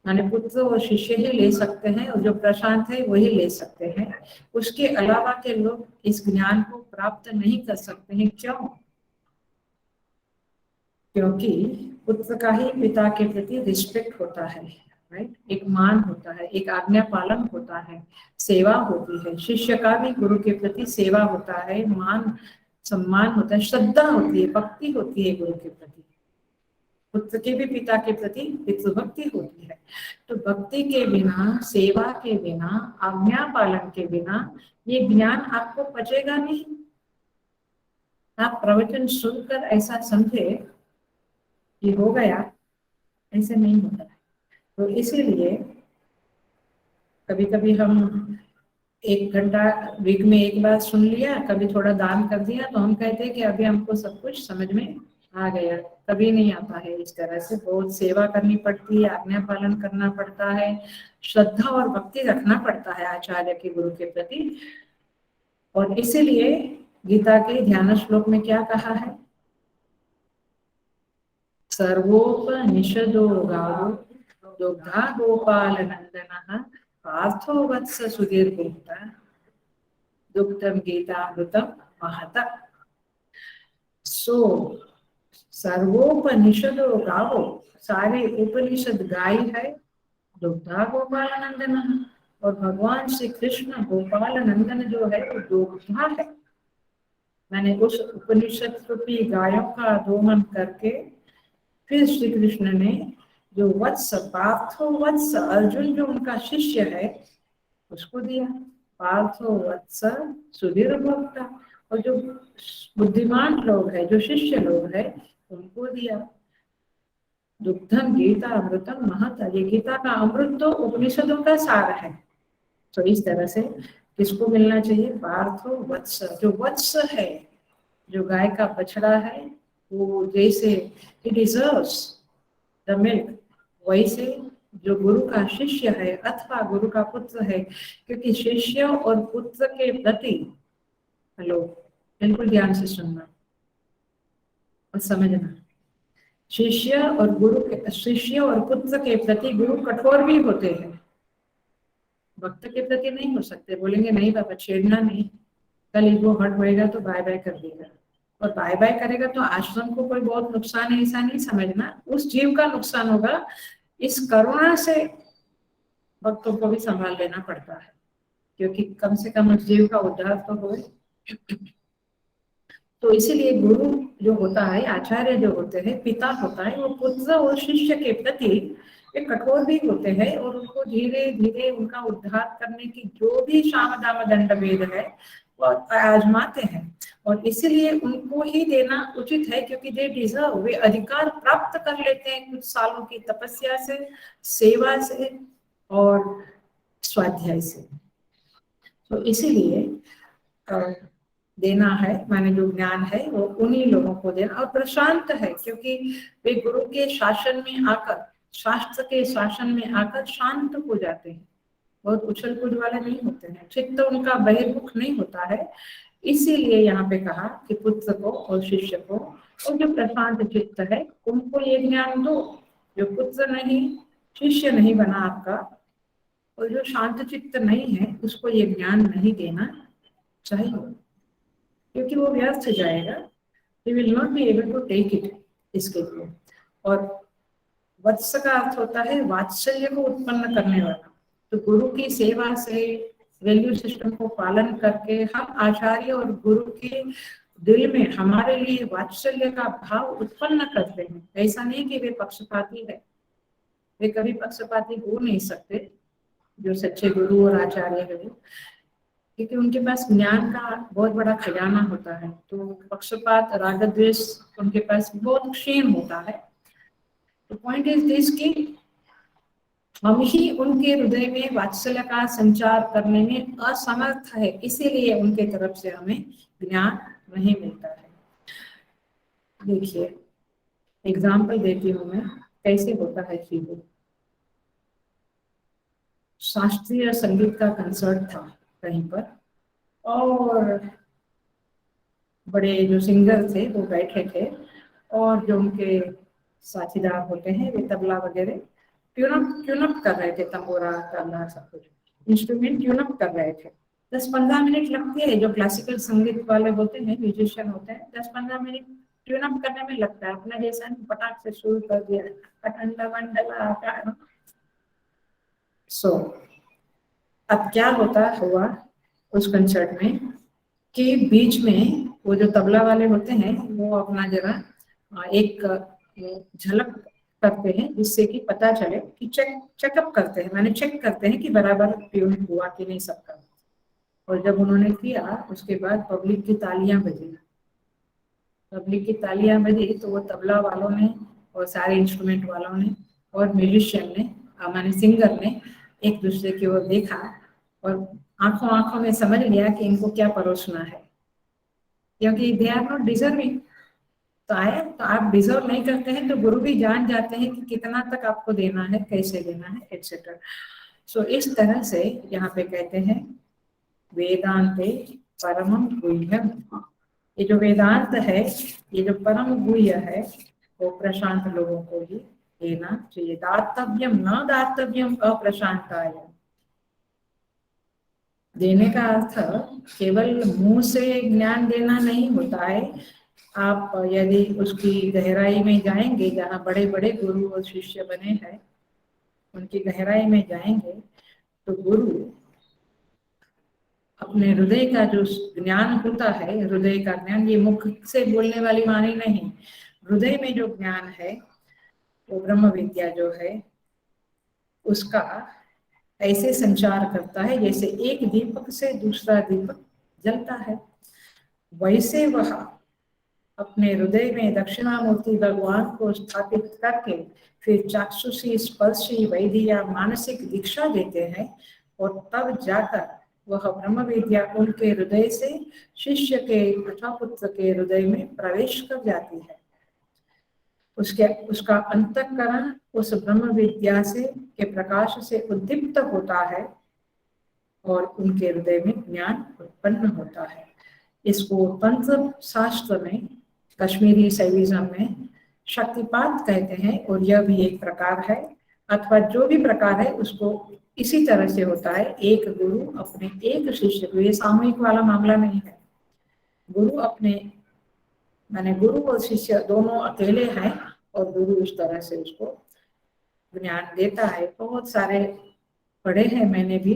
माने पुत्र और शिष्य ही ले सकते हैं, और जो प्रशांत है वही ले सकते हैं। उसके अलावा के लोग इस ज्ञान को प्राप्त नहीं कर सकते हैं। क्यों? क्योंकि पुत्र का ही पिता के प्रति रिस्पेक्ट होता है, राइट? एक मान होता है, एक आज्ञा पालन होता है, सेवा होती है। शिष्य का भी गुरु के प्रति सेवा होता है, मान सम्मान होता है, श्रद्धा होती है, भक्ति होती है गुरु के प्रति। पुत्र के भी पिता के प्रति पितृभक्ति होती है। तो भक्ति के बिना, सेवा के बिना, आज्ञा पालन के बिना ये ज्ञान आपको पचेगा नहीं। आप प्रवचन सुनकर ऐसा समझे कि हो गया, ऐसे नहीं होता है। तो इसीलिए कभी कभी हम 1 घंटा वीक में एक बार सुन लिया, कभी थोड़ा दान कर दिया, तो हम कहते हैं कि अभी हमको सब कुछ समझ में आ गया। कभी नहीं आता है इस तरह से। बहुत सेवा करनी पड़ती है, आज्ञा पालन करना पड़ता है, श्रद्धा और भक्ति रखना पड़ता है आचार्य के, गुरु के प्रति। और इसीलिए गीता के ध्यान श्लोक में क्या कहा है? सर्वोपनिषदो गावो दुग्धा गोपाल नंदन पार्थो वत्स सुधीर गुप्ता दुग्धम गीतामृतम महता। सो सर्वोपनिषदो गावो, सारे उपनिषद गाय है, दुग्धा गोपाल नंदन, और भगवान श्री कृष्ण गोपाल नंदन जो है वो दुग्धा है। मैंने उस उपनिषद रूपी गायों का दोहन करके फिर श्री कृष्ण ने जो वत्स, पार्थो वत्स, अर्जुन जो उनका शिष्य है, उसको दिया। पार्थो वत्स सुधीर भक्ता, और जो बुद्धिमान लोग है, जो शिष्य लोग है, उनको दिया। दुग्धम गीता अमृतम महता, ये गीता का अमृत तो उपनिषदों का सार है। तो इस तरह से किसको मिलना चाहिए? पार्थो वत्स, जो वत्स है, जो गाय का बछड़ा है, वो जैसे he deserves the milk, वैसे जो गुरु का शिष्य है अथवा गुरु का पुत्र है, क्योंकि शिष्य और पुत्र के प्रति, हेलो, बिल्कुल ध्यान से सुनना और समझना, शिष्य और पुत्र के प्रति गुरु कठोर भी होते हैं, भक्त के प्रति नहीं हो सकते। बोलेंगे नहीं बाबा छेड़ना नहीं, कल ईगो हर्ट होएगा तो बाय बाय कर देगा, और बाय बाय करेगा तो आश्रम को कोई बहुत नुकसान है ऐसा नहीं समझना, उस जीव का नुकसान होगा। इस करुणा से भक्तों को भी संभाल लेना पड़ता है, क्योंकि कम से कम उस जीव का उद्धार तो हो। तो इसीलिए गुरु जो होता है, आचार्य जो होते हैं, पिता होता है, वो पुत्र और शिष्य के प्रति वे कठोर भी होते हैं और उनको धीरे धीरे उनका उद्धार करने की जो भी साम दाम दंड भेद है वो आजमाते हैं, और इसीलिए उनको ही देना उचित है, क्योंकि दे डिजर्व, वे अधिकार प्राप्त कर लेते हैं कुछ सालों की तपस्या से, सेवा से और स्वाध्याय से। तो इसीलिए देना है, माने जो ज्ञान है वो उन्हीं लोगों को देना, और प्रशांत है क्योंकि वे गुरु के शासन में आकर, शास्त्र के शासन में आकर शांत हो जाते हैं, बहुत उछल कूद वाले नहीं होते हैं, चित्त उनका बहिर्मुख नहीं होता है। इसीलिए यहाँ पे कहा कि पुत्र को और शिष्य को, और जो प्रशांत चित्त है उनको ये ज्ञान दो, जो पुत्र नहीं शिष्य नहीं बना आपका, और जो शांत चित्त नहीं है उसको ये ज्ञान नहीं देना चाहिए, क्योंकि वो व्यर्थ जाएगा, he will not be able to take it इसके लिए। और वत्स का अर्थ होता है वात्सल्य को उत्पन्न करने वाला, तो गुरु की सेवा से, वैल्यू सिस्टम को पालन करके हम आचार्य और गुरु के दिल में हमारे लिए वात्सल्य का भाव उत्पन्न करते हैं। ऐसा नहीं कि वे पक्षपाती है, वे कभी पक्षपाती हो नहीं सकते जो सच्चे गुरु और आचार्य है, क्योंकि उनके पास ज्ञान का बहुत बड़ा खजाना होता है, तो पक्षपात राग द्वेष उनके पास बहुत क्षीण होता है। तो पॉइंट इज दिस कि हम ही उनके हृदय में वात्सल्य का संचार करने में असमर्थ है, इसीलिए उनके तरफ से हमें ज्ञान नहीं मिलता है। देखिए एग्जाम्पल देती हूँ मैं कैसे होता है चीजें। शास्त्रीय संगीत का कंसर्ट था कहीं पर, और बड़े जो सिंगर थे वो बैठे थे, और जो उनके साथीदार होते हैं वे तबला वगैरह ट्यूनअप कर रहे थे, तंबोरा तबला सब कुछ इंस्ट्रूमेंट ट्यूनअप कर रहे थे। 10-15 मिनट लगते हैं, जो क्लासिकल संगीत वाले होते हैं, म्यूजिशियन होते हैं, 10-15 मिनट ट्यूनअप करने में लगता है। अपना जैसा पटाख से शुरू कर दिया सो अब क्या हुआ उस कंसर्ट में कि बीच में वो जो तबला वाले होते हैं वो अपना जरा एक झलक करते हैं, जिससे कि पता चले कि चेकअप करते हैं, मैंने चेक करते हैं कि बराबर ट्यून हुआ कि नहीं सबका। और जब उन्होंने किया उसके बाद पब्लिक की तालियां बजी, पब्लिक की तालियां बजी तो वो तबला वालों ने और सारे इंस्ट्रूमेंट वालों ने और म्यूजिशियन ने, माने सिंगर ने, एक दूसरे की ओर देखा और आंखों आंखों में समझ लिया कि इनको क्या परोसना है, क्योंकि दे आर नॉट डिजर्विंग। तो आप डिजर्व नहीं करते हैं तो गुरु भी जान जाते हैं कि कितना तक आपको देना है, कैसे देना है, एक्सेट्रा। सो इस तरह से यहाँ पे कहते हैं वेदांते परमम गुह्यम, ये जो वेदांत है, ये जो परम गुह्य है, वो प्रशांत लोगों को ही देना चाहिए। दातव्यम न दातव्यम अप्रशांताय, देने का अर्थ केवल मुंह से ज्ञान देना नहीं होता है। आप यदि उसकी गहराई में जाएंगे, जहाँ बड़े बड़े गुरु और शिष्य बने हैं उनकी गहराई में जाएंगे, तो गुरु अपने हृदय का जो ज्ञान होता है, हृदय का ज्ञान, ये मुख से बोलने वाली वाणी नहीं, हृदय में जो ज्ञान है वो ब्रह्म विद्या जो है उसका ऐसे संचार करता है जैसे एक दीपक से दूसरा दीपक जलता है। वैसे वह अपने हृदय में दक्षिणामूर्ति भगवान को स्थापित करके फिर चाक्षुषी स्पर्शी वैधि या मानसिक दीक्षा देते हैं, और तब जाकर वह ब्रह्म विद्या उनके हृदय से शिष्य के अथवा पुत्र के हृदय में प्रवेश कर जाती है। उसका अंतःकरण उस ब्रह्म विद्या से के प्रकाश से उद्दीप्त होता है और उनके हृदय में ज्ञान उत्पन्न होता है। इसको तंत्र शास्त्र में, कश्मीरी शैविज्म में शक्तिपात कहते हैं, और यह भी एक प्रकार है, अथवा जो भी प्रकार है उसको इसी तरह से होता है। एक गुरु अपने एक शिष्य को, ये सामूहिक वाला मामला नहीं है, गुरु अपने माने गुरु और शिष्य दोनों अकेले हैं, और गुरु इस तरह से उसको ज्ञान देता है। बहुत सारे पढ़े हैं मैंने भी,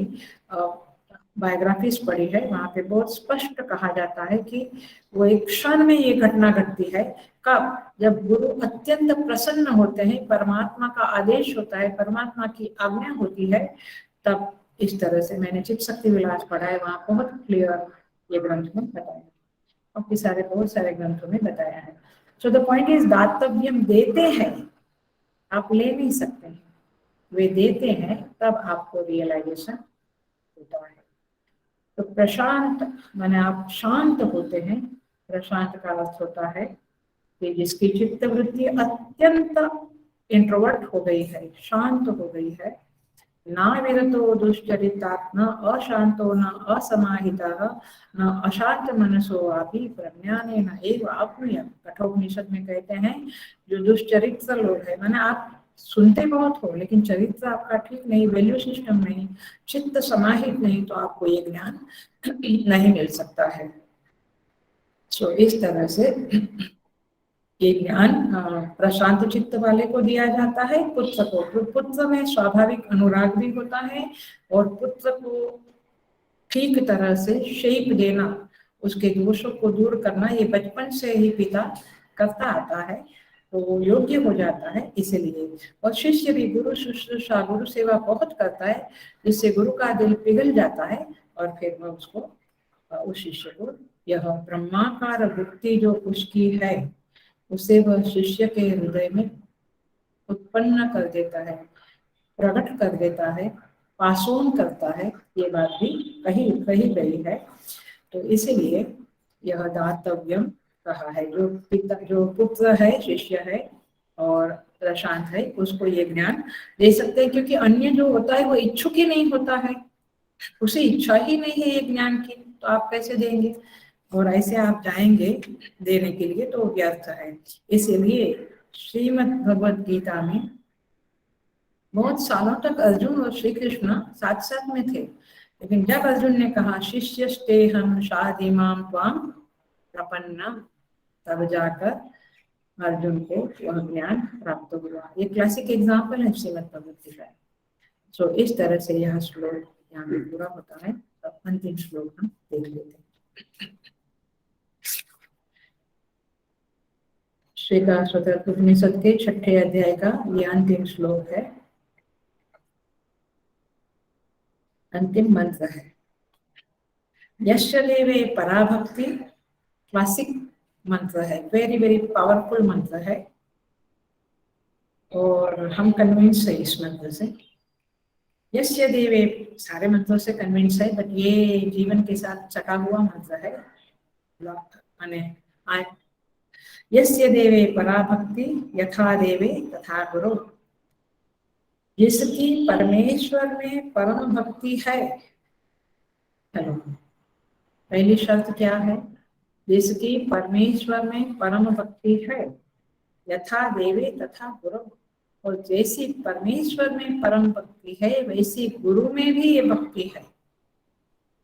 बायोग्राफीज पढ़ी है, वहाँ पे बहुत स्पष्ट कहा जाता है कि वो एक क्षण में ये घटना घटती है। कब? जब गुरु अत्यंत प्रसन्न होते हैं, परमात्मा का आदेश होता है, परमात्मा की आज्ञा होती है, तब इस तरह से। मैंने चित्त शक्ति विलास पढ़ा है, वहाँ बहुत क्लियर ये ग्रंथ में बताया, काफी सारे बहुत सारे ग्रंथों में बताया है। सो द पॉइंट इज, दातव्यम देते हैं, आप ले नहीं सकते हैं, वे देते हैं, तब आपको रियलाइजेशन होता है। तो प्रशांत माने आप शांत होते हैं। प्रशांत का अर्थ होता है कि जिसकी चित्त वृत्ति अत्यंत इंट्रोवर्ट हो गई है, शांत हो गई है। न विरतो दुश्चरितात् न अशांतो न असमाहितः न अशांत मनसो अपि प्रज्ञानेन एव आप्नुयात्। कठोपनिषद में कहते हैं जो दुश्चरित्र लोग हैं, माने आप सुनते बहुत हो लेकिन चरित्र आपका ठीक नहीं, वैल्यू सिस्टम नहीं, चित्त समाहित नहीं, तो आपको ये ज्ञान नहीं मिल सकता है। सो इस तरह से ये ज्ञान प्रशांत चित्त वाले को दिया जाता है, पुत्र को। तो पुत्र में स्वाभाविक अनुराग भी होता है, और पुत्र को ठीक तरह से शेप देना, उसके दोषों को दूर करना, ये बचपन से ही पिता करता आता है, तो वो योग्य हो जाता है इसलिए। और शिष्य भी गुरु शुश्रूषा, गुरु सेवा बहुत करता है, जिससे गुरु का दिल पिघल जाता है, और फिर वह उसको, उस शिष्य को यह ब्रह्माकार भक्ति जो उसकी है, उसे वह शिष्य के हृदय में उत्पन्न कर देता है, प्रकट कर देता है, पासोन करता है। ये बात भी कही गई है। तो इसीलिए यह दातव्यम कहा है। जो पिता, जो पुत्र है, शिष्य है और प्रशांत है, उसको ये ज्ञान दे सकते हैं, क्योंकि अन्य जो होता है वो इच्छुक ही नहीं होता है, उसे इच्छा ही नहीं है ये ज्ञान की, तो आप कैसे देंगे? और ऐसे आप जाएंगे देने के लिए तो व्यर्थ है। इसलिए श्रीमद् भगवद गीता में बहुत सालों तक अर्जुन और श्री कृष्ण साथ साथ में थे, लेकिन जब अर्जुन ने कहा शिष्यस्तेहं शाधीमां त्वां प्रपन्ना, तब जाकर अर्जुन को वह ज्ञान प्राप्त हुआ। ये क्लासिक एग्जाम्पल है श्रीमद् भगवद गीता। सो इस तरह से यह श्लोक यहाँ पे पूरा होता है। अब अंतिम श्लोक हम देख लेते हैं। श्वेताश्वतर उपनिषद के 6ठे अध्याय का ये अंतिम श्लोक है, अंतिम मंत्र है। यस्य देवे पराभक्ति, क्लासिक मंत्र है, वेरी वेरी पावरफुल मंत्र है, और हम कन्विंस है इस मंत्र से। यस्य देवे, सारे मंत्रों से कन्विंस है, बट ये जीवन के साथ चका हुआ मंत्र है। माने यस्य देवे पराभक्ति यथा देवे तथा गुरु, जिसकी परमेश्वर में परम भक्ति है। हेलो, पहली शर्त क्या है? जिसकी परमेश्वर में परम भक्ति है, यथा देवे तथा गुरु, और जैसी परमेश्वर में परम भक्ति है वैसी गुरु में भी ये भक्ति है,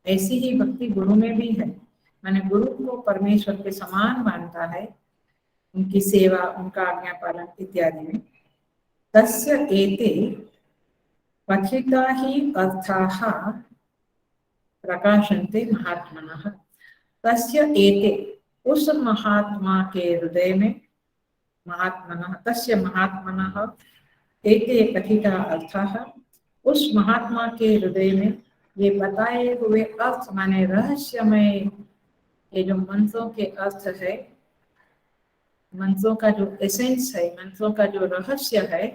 ऐसी ही भक्ति गुरु में भी है। माने गुरु को परमेश्वर के समान मानता है, उनकी सेवा, उनका आज्ञा पालन इत्यादि में। तस्य एते पठिता ही अर्थाः प्रकाशन्ते महात्मनः। तस्य एते, उस महात्मा के हृदय में, महात्मनः, तस्य महात्मनः, एते कथिता अर्थाः, उस महात्मा के हृदय में ये बताए हुए अर्थ, माने रहस्यमय, ये जो मंत्रों के अर्थ है, मंत्रों का जो एसेंस है, मंत्रों का जो रहस्य है,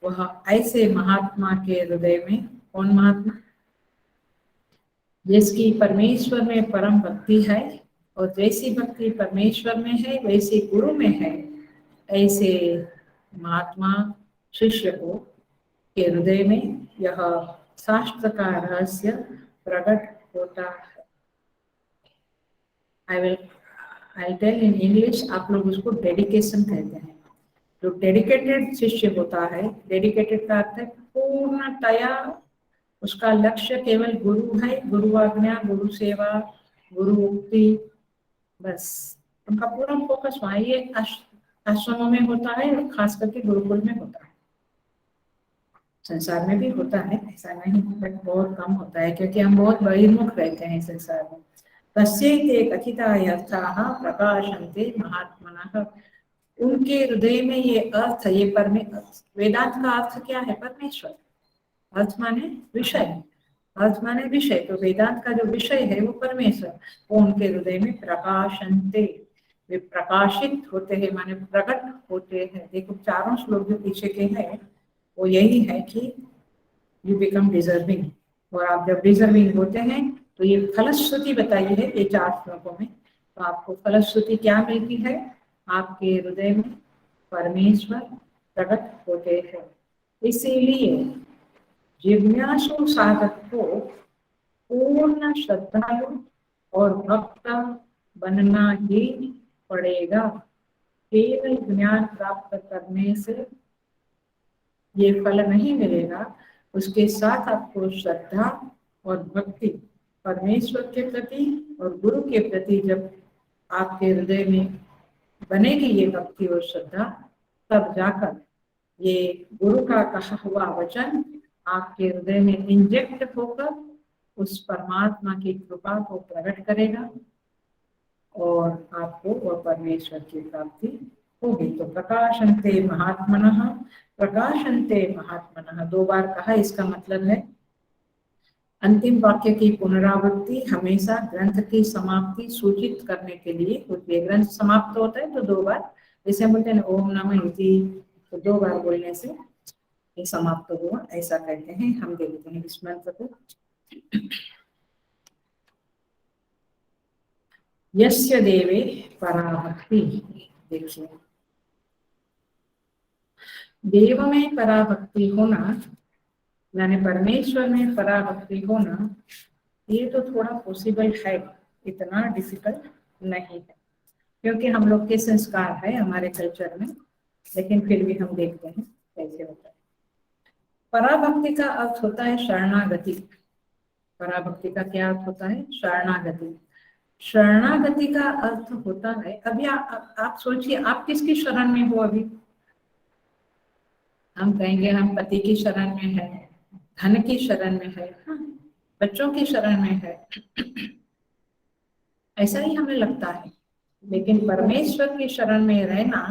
वह ऐसे महात्मा के हृदय में। कौन महात्मा? जिसकी परमेश्वर में परम भक्ति है, और जैसी भक्ति परमेश्वर में है वैसी गुरु में है, ऐसे महात्मा शिष्य को के हृदय में यह शास्त्र का रहस्य प्रकट होता है। I will tell in English, आप लोग उसको डेडिकेशन कहते हैं। जो डेडिकेटेड शिष्य होता है, डेडिकेटेड का अर्थ है पूर्णतया उसका लक्ष्य केवल गुरु है, गुरु आज्ञा, गुरु सेवा, गुरु उक्ति, बस उनका पूरा फोकस वहाँ ये आश्रमों में होता है और खास करके गुरुकुल में होता है। संसार में भी होता है, ऐसा नहीं, बट बहुत कम होता है क्योंकि हम बहुत बहिर्मुख रहते हैं संसार में। तस्यैते कथिताः अर्थाः प्रकाशन्ते महात्मनः, उनके हृदय में ये अर्थ, ये वेदांत का अर्थ क्या है? परमेश्वर। अर्थ माने विषय, अर्थ माने विषय, तो वेदांत का जो विषय है वो परमेश्वर, वो उनके हृदय में प्रकाशन्ते, वे प्रकाशित होते हैं, माने प्रकट होते हैं। देखो चारों श्लोक जो पीछे के हैं वो यही है कि यू बिकम डिजर्विंग, और आप जब डिजर्विंग होते हैं तो ये फलश्रुति बताई है ये 4 श्लोकों में। तो आपको फलश्रुति क्या मिलती है? आपके हृदय में परमेश्वर प्रकट होते हैं। इसीलिए जिज्ञासु साधक को पूर्ण श्रद्धालु और भक्त बनना ही पड़ेगा। केवल ज्ञान प्राप्त करने से ये फल नहीं मिलेगा, उसके साथ आपको श्रद्धा और भक्ति परमेश्वर के प्रति और गुरु के प्रति जब आपके हृदय में बनेगी ये भक्ति और श्रद्धा, तब जाकर ये गुरु का कहा हुआ वचन आपके हृदय में इंजेक्ट होकर उस परमात्मा की कृपा को प्रकट करेगा और आपको वह परमेश्वर की प्राप्ति होगी। तो प्रकाशन्ते महात्मनः, प्रकाशन्ते महात्मनः 2 बार कहा, इसका मतलब है अंतिम वाक्य की पुनरावृत्ति हमेशा ग्रंथ की समाप्ति सूचित करने के लिए होती है। ग्रंथ समाप्त होता है तो 2 बार, जैसे बोलते हैं ओम नमः इति, तो 2 बार बोलने से ये समाप्त हुआ, ऐसा कहते हैं। हम देखते हैं इस मंत्र को। यस्य देवे पराभक्ति, देखिए देव में पराभक्ति होना यानी परमेश्वर में पराभक्ति होना, ये तो थोड़ा पॉसिबल है, इतना डिफिकल्ट नहीं है क्योंकि हम लोग के संस्कार है हमारे कल्चर में, लेकिन फिर भी हम देखते हैं कैसे होता है। पराभक्ति का अर्थ होता है शरणागति। पराभक्ति का क्या अर्थ होता है? शरणागति। शरणागति का अर्थ होता है, अभी आप सोचिए आप किसकी शरण में हो अभी? हम कहेंगे हम पति की शरण में है, धन की शरण में है, बच्चों की शरण में है, ऐसा ही हमें लगता है। लेकिन परमेश्वर की शरण में रहना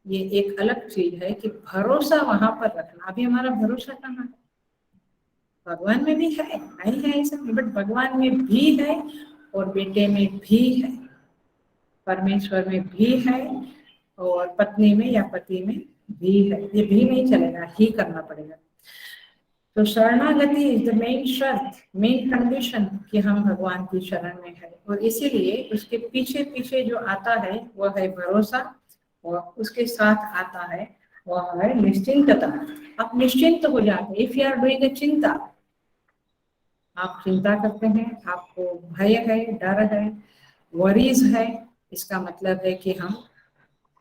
ये एक अलग चीज है कि भरोसा वहां पर रखना। अभी हमारा भरोसा कहाँ है? भगवान में भी है, नहीं है ऐसा, बट भगवान में भी है और बेटे में भी है, परमेश्वर में भी है और पत्नी में या पति में भी है। ये भी नहीं चलेगा, ही करना पड़ेगा। तो शरणागति इज द मेन शर्त, मेन कंडीशन कि हम भगवान की शरण में है, और इसीलिए उसके पीछे पीछे जो आता है वह है भरोसा, और उसके साथ आता है वह है निश्चिंतता। आप निश्चिंत हो जाते। If you are doing a chinta, आप चिंता करते हैं, आपको भय है, डर है, वरीज है, इसका मतलब है कि हम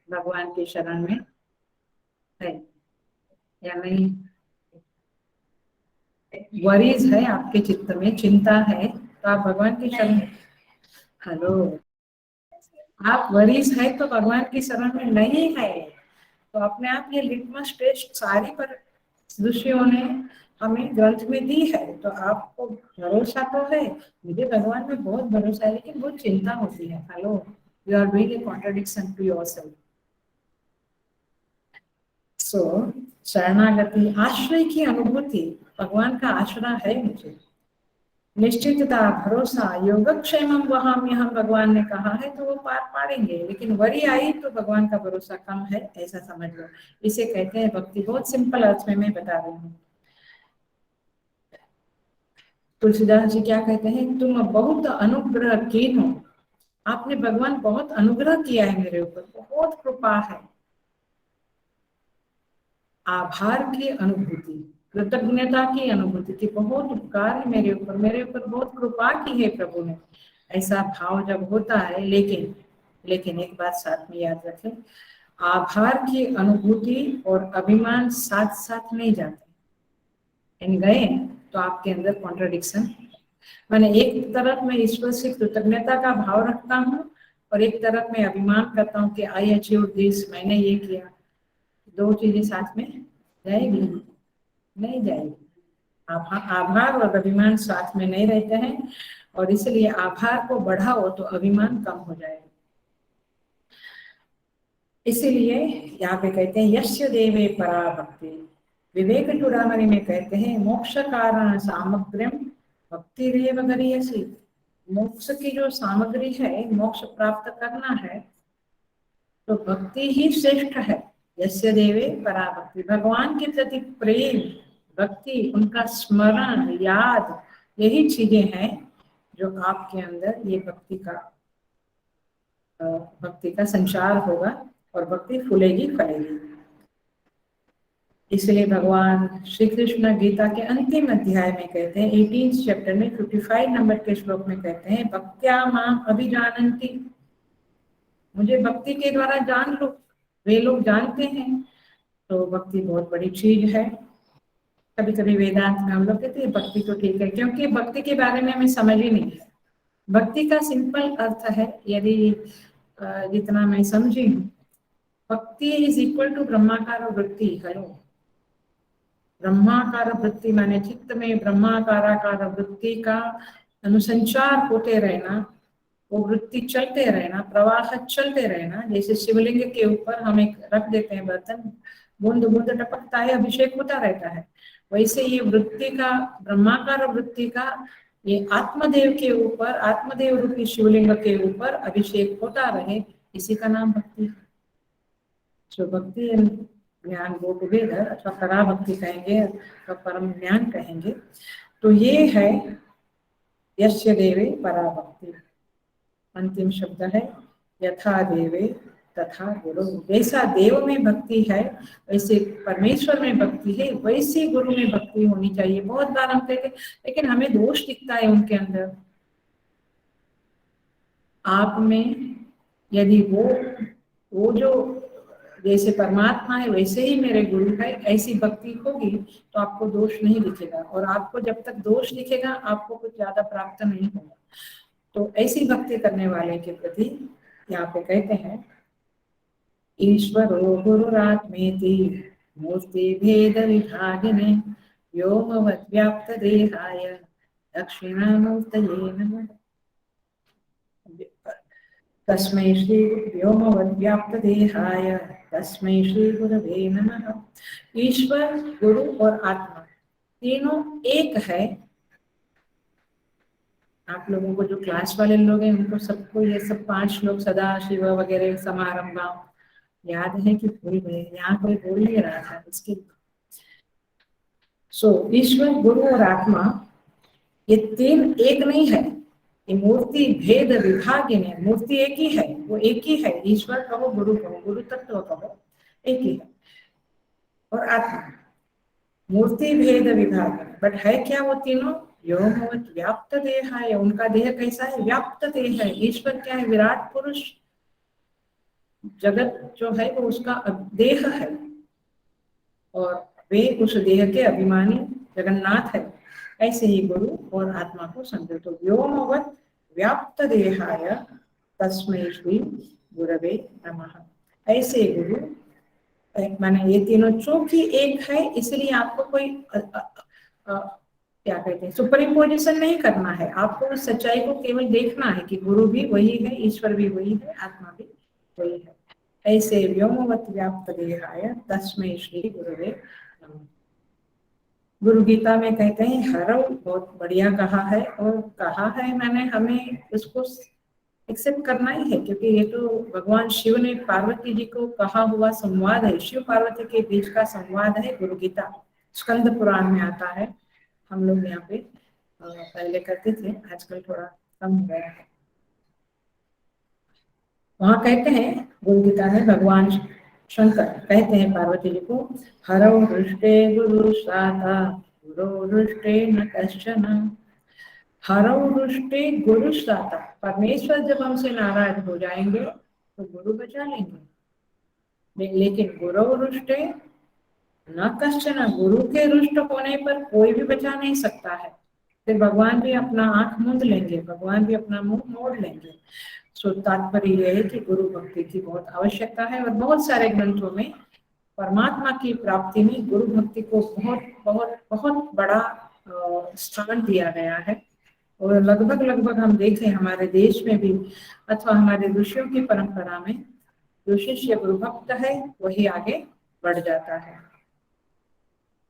भगवान की शरण में है या नहीं। वरीज है आपके चित्त में, चिंता है, तो आप भगवान की शरण, हेलो, आप वरीज है तो भगवान की शरण में नहीं है। तो अपने आप ये लिटमस टेस्ट सारी पर ऋषियों ने हमें ग्रंथ में दी है। तो आपको भरोसा तो है, मुझे भगवान में बहुत भरोसा है, लेकिन बहुत चिंता होती है। Hello, you are doing a contradiction to yourself. So शरणागति, आश्रय की अनुभूति, भगवान का आश्रय है मुझे, निश्चितता, भरोसा, योगक्षेमम वहां हम भगवान ने कहा है तो वो पार पाड़ेंगे। लेकिन वरी आई तो भगवान का भरोसा कम है, ऐसा समझ लो। इसे कहते हैं भक्ति। बहुत सिंपल अर्थ में मैं बता रही हूँ। तुलसीदास जी क्या कहते हैं? तुम बहुत अनुग्रह कीन हो, आपने भगवान बहुत अनुग्रह किया है मेरे ऊपर, बहुत कृपा है। आभार की अनुभूति, कृतज्ञता की अनुभूति की बहुत उपकार है मेरे ऊपर बहुत कृपा की है प्रभु ने, ऐसा भाव जब होता है। लेकिन एक बात साथ में याद रखें, आभार की अनुभूति और अभिमान साथ साथ नहीं जाते। इन गए तो आपके अंदर कॉन्ट्रडिक्शन, मैंने एक तरफ मैं ईश्वर से कृतज्ञता का भाव रखता हूँ और एक तरफ मैं अभिमान करता हूँ कि आई अचीव दिस, मैंने ये किया। दो चीजें साथ में जाएगी? नहीं जाएगी। आभार और अभिमान साथ में नहीं रहते हैं, और इसलिए आभार को बढ़ाओ तो अभिमान कम हो जाएगा। इसीलिए यहाँ पे कहते हैं यस्य देवे परा भक्ति। विवेक चूड़ामणि में कहते हैं मोक्ष कारण सामग्र्यम भक्ति रेव गरीयसी। मोक्ष की जो सामग्री है, मोक्ष प्राप्त करना है तो भक्ति ही श्रेष्ठ है। यस्य देवे परा भक्ति, भगवान के प्रति प्रेम, भक्ति, उनका स्मरण, याद, यही चीजें हैं जो आपके अंदर ये भक्ति का संचार होगा और भक्ति फूलेगी फलेगी। इसलिए भगवान श्री कृष्ण गीता के अंतिम अध्याय में कहते हैं 18 चैप्टर में 55 नंबर के श्लोक में कहते हैं भक्त्या माम अभिजानन्ति, मुझे भक्ति के द्वारा जान लो। वे लोग जानते हैं, तो भक्ति बहुत बड़ी चीज है। कभी कभी वेदांत में हम लोग कहते हैं भक्ति तो ठीक है, क्योंकि भक्ति के बारे में हमें समझ ही नहीं है। भक्ति का सिंपल अर्थ है, यदि जितना मैं समझी हूँ, भक्ति इज इक्वल टू ब्रह्माकार वृत्ति। हेलो, ब्रह्माकार वृत्ति माने चित्त में ब्रह्माकाराकार वृत्ति का अनुसंचार होते रहना, वो वृत्ति चलते रहना, प्रवाह चलते रहना। जैसे शिवलिंग के ऊपर हम एक रख देते हैं बर्तन, बूंद बूंद टपकता है, अभिषेक होता रहता है। वैसे ये वृत्ति का, ब्रह्माकार वृत्ति का ये आत्मदेव के ऊपर, आत्मदेव रूपी शिवलिंग के ऊपर अभिषेक होता रहे, इसी का नाम भक्ति। जो भक्ति ज्ञान गोप वेद अथवा परा भक्ति कहेंगे अथवा परम ज्ञान कहेंगे, तो ये है यस्य देवे परा भक्ति। अंतिम शब्द है यथा देवे तथा गुरु। जैसा देव में भक्ति है, वैसे परमेश्वर में भक्ति है, वैसे गुरु में भक्ति होनी चाहिए। बहुत बार हम कहते हैं लेकिन हमें दोष दिखता है उनके अंदर। आप में यदि वो जो जैसे परमात्मा है वैसे ही मेरे गुरु है, ऐसी भक्ति होगी तो आपको दोष नहीं दिखेगा, और आपको जब तक दोष दिखेगा आपको कुछ ज्यादा प्राप्त नहीं होगा। तो ऐसी भक्ति करने वाले के प्रति यहाँ पे कहते हैं ईश्वरो गुरुरात्मेति मूर्ति भेद विभागिने व्योमवत् व्याप्त देहाय दक्षिणामूर्तये नमः। तस्मै श्री व्योमवत् व्याप्त देहाय तस्मै श्री गुरवे नमः। ईश्वर, गुरु और आत्मा तीनों एक है। आप लोगों को जो क्लास वाले लोग हैं उनको सबको ये सब 5 श्लोक सदा शिव वगैरह समारंभा याद है कि भूल गए? यहाँ कोई बोल नहीं रहा था इसके। ईश्वर, गुरु और आत्मा ये तीन एक नहीं है। ये मूर्ति भेद विभागिनी, मूर्ति एक ही है, वो एक ही है। ईश्वर कहो, गुरु कहो, गुरु तत्व कहो, एक ही है। और आत्मा मूर्ति भेद विभाग, बट है क्या वो तीनों? व्योमवत् व्याप्त देह है। उनका देह कैसा है? व्याप्त देह है। ईश्वर क्या है? विराट पुरुष। जगत जो है वो उसका देह है, और वे उस देह के अभिमानी जगन्नाथ है। ऐसे ही गुरु और आत्मा को समझो। तो व्योमवत् व्याप्त देहाय तस्मै श्री गुरवे नमः। ऐसे गुरु माने ये तीनों चूंकि एक है, इसलिए आपको कोई क्या कहते हैं सुपरइम्पोजिशन नहीं करना है। आपको उस सच्चाई को केवल देखना है कि गुरु भी वही है, ईश्वर भी वही है, आत्मा भी वही है। ऐसे व्योमवत् व्याप्त देहाय तस्मै श्री गुरवे नमः। गुरु गीता में कहते हैं हरौ, बहुत बढ़िया कहा है। और कहा है मैंने, हमें उसको एक्सेप्ट करना ही है, क्योंकि ये तो भगवान शिव ने पार्वती जी को कहा हुआ संवाद है। शिव पार्वती के बीच का संवाद है गुरु गीता। स्कंद पुराण में आता है। हम लोग यहाँ पे पहले करते थे, आजकल थोड़ा कम हो गया है। वहां कहते हैं गुरु गीता में भगवान शंकर कहते हैं पार्वती जी को, हरौ दृष्टे गुरु साथा गुरु दृष्टे न कश्चन। हरौ दृष्टे गुरु साथा, परमेश्वर जब हमसे नाराज हो जाएंगे तो गुरु बचा लेंगे। लेकिन गुरु रुष्टे न कश्चन, गुरु के रुष्ट होने पर कोई भी बचा नहीं सकता है। फिर भगवान भी अपना आंख मूंद लेंगे, भगवान भी अपना मुंह मोड़ लेंगे। सो तात्पर्य यह है कि गुरु भक्ति की बहुत आवश्यकता है, और बहुत सारे ग्रंथों में परमात्मा की प्राप्ति में गुरु भक्ति को बहुत बहुत बहुत बड़ा स्थान दिया गया है। और लगभग लगभग हम देखें हमारे देश में भी अथवा हमारे ऋषियों की परंपरा में, जो शिष्य गुरु भक्त है वही आगे बढ़ जाता है।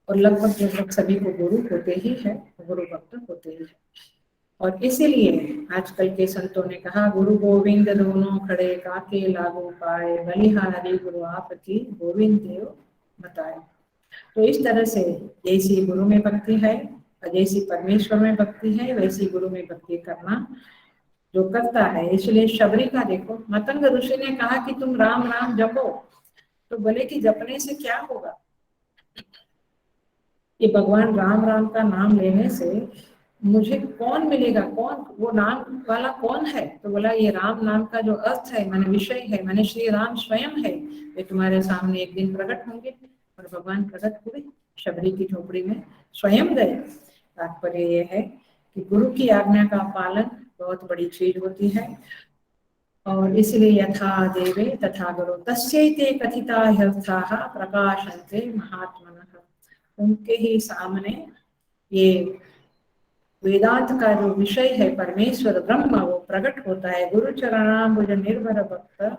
और लगभग सभी को गुरु होते ही है, गुरु भक्त होते ही है। और इसीलिए आजकल के संतों ने कहा, गुरु गोविंद दोनों खड़े काके लागू पाए, बलिहारी गुरु आपकी गोविंद देव बताए। तो इस तरह से जैसी गुरु में भक्ति है और जैसी परमेश्वर में भक्ति है, वैसी गुरु में भक्ति करना जो करता है। इसलिए शबरी का देखो, मतंग ऋषि ने कहा कि तुम राम राम जपो, तो बोले कि जपने से क्या होगा, कि भगवान राम राम का नाम लेने से मुझे कौन मिलेगा, कौन वो नाम वाला कौन है। तो बोला ये राम नाम का जो अर्थ है, माने विषय है, माने श्री राम स्वयं है, वे तुम्हारे सामने एक दिन प्रकट होंगे। और भगवान प्रकट हुए, शबरी की झोपड़ी में स्वयं गए। तात्पर्य यह है कि गुरु की आज्ञा का पालन बहुत बड़ी चीज होती है। और इसलिए यथा देवे तथा गुरु तस्यैते कथिता ह्यर्थाः प्रकाशन्ते महात्मनः, उनके ही सामने ये वेदांत का जो विषय है परमेश्वर ब्रह्म, वो प्रकट होता है। गुरु चरणाम्बुज निर्भर भक्त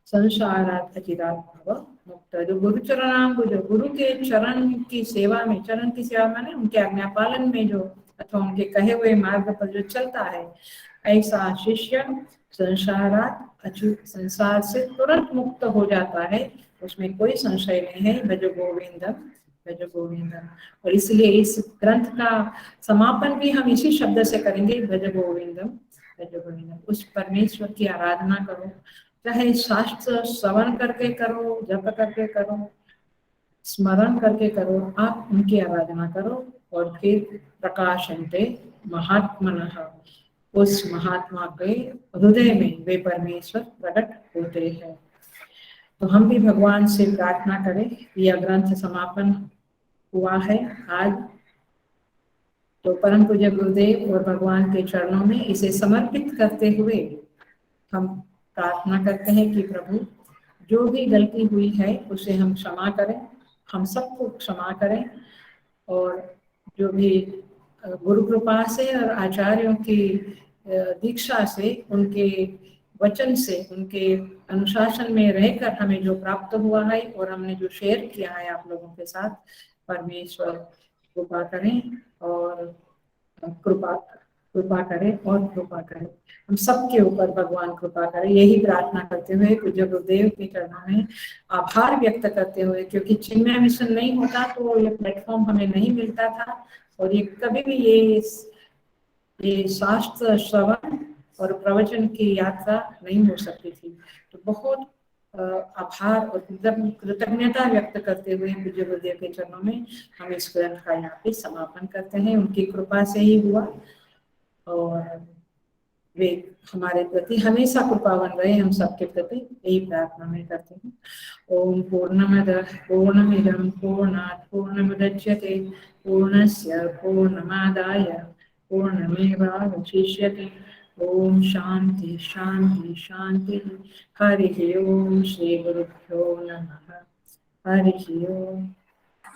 संसारात् अचिरात् भव मुक्त। जो गुरु चरणाम्बुज, गुरु के चरण की सेवा में, चरण की सेवा माने उनके आज्ञा पालन में जो, अथवा उनके कहे हुए मार्ग पर जो चलता है, ऐसा शिष्य संसारात् अच्युत, संसार से तुरंत मुक्त हो जाता है, उसमें कोई संशय नहीं है। भज गोविंदम भज गोविंदम। और इसलिए इस ग्रंथ का समापन भी हम इसी शब्द से करेंगे, भज गोविंदम भज गोविंदम। उस परमेश्वर की आराधना करो, चाहे शास्त्र श्रवण करके करो, जप करके करो, स्मरण करके करो, आप उनकी आराधना करो। और फिर प्रकाशन्ते महात्मनः, उस महात्मा के हृदय में वे परमेश्वर प्रकट होते हैं। तो हम भी भगवान से प्रार्थना करें। यह ग्रंथ समापन हुआ है आज, तो परम पूज्य गुरुदेव और भगवान के चरणों में इसे समर्पित करते हुए हम प्रार्थना करते हैं कि प्रभु जो भी गलती हुई है उसे हम क्षमा करें, हम सबको क्षमा करें। और जो भी गुरु कृपा से और आचार्यों की दीक्षा से, उनके वचन से, उनके अनुशासन में रहकर हमें जो प्राप्त हुआ है और हमने जो शेयर किया है आप लोगों के साथ, परमेश्वर कृपा करें और कृपा करें और कृपा करें, हम सबके ऊपर भगवान कृपा करें। यही प्रार्थना करते हुए पूज्य गुरुदेव के चरणों में आभार व्यक्त करते हुए, क्योंकि चिन्मय मिशन नहीं होता तो ये प्लेटफॉर्म हमें नहीं मिलता था, और ये कभी भी ये शास्त्र श्रवण और प्रवचन की यात्रा नहीं हो सकती थी। तो बहुत आभार और कृतज्ञता व्यक्त करते हुए पूज्य गुरुदेव के चरणों में हम इस ग्रंथ का यहाँ पे समापन करते हैं। उनकी कृपा से ही हुआ, और वे हमारे प्रति हमेशा कृपावान रहे, हम सबके प्रति यही प्रार्थना में करते हैं। ओम पूर्णमदः पूर्णमिदं पूर्णात् पूर्णमुदच्यते पूर्णस्य पूर्णमादाय पूर्णमेवावशिष्यते। ओम शांति शांति शांति। हरि ओम। श्री गुरुभ्यो नमः। हरि ओम।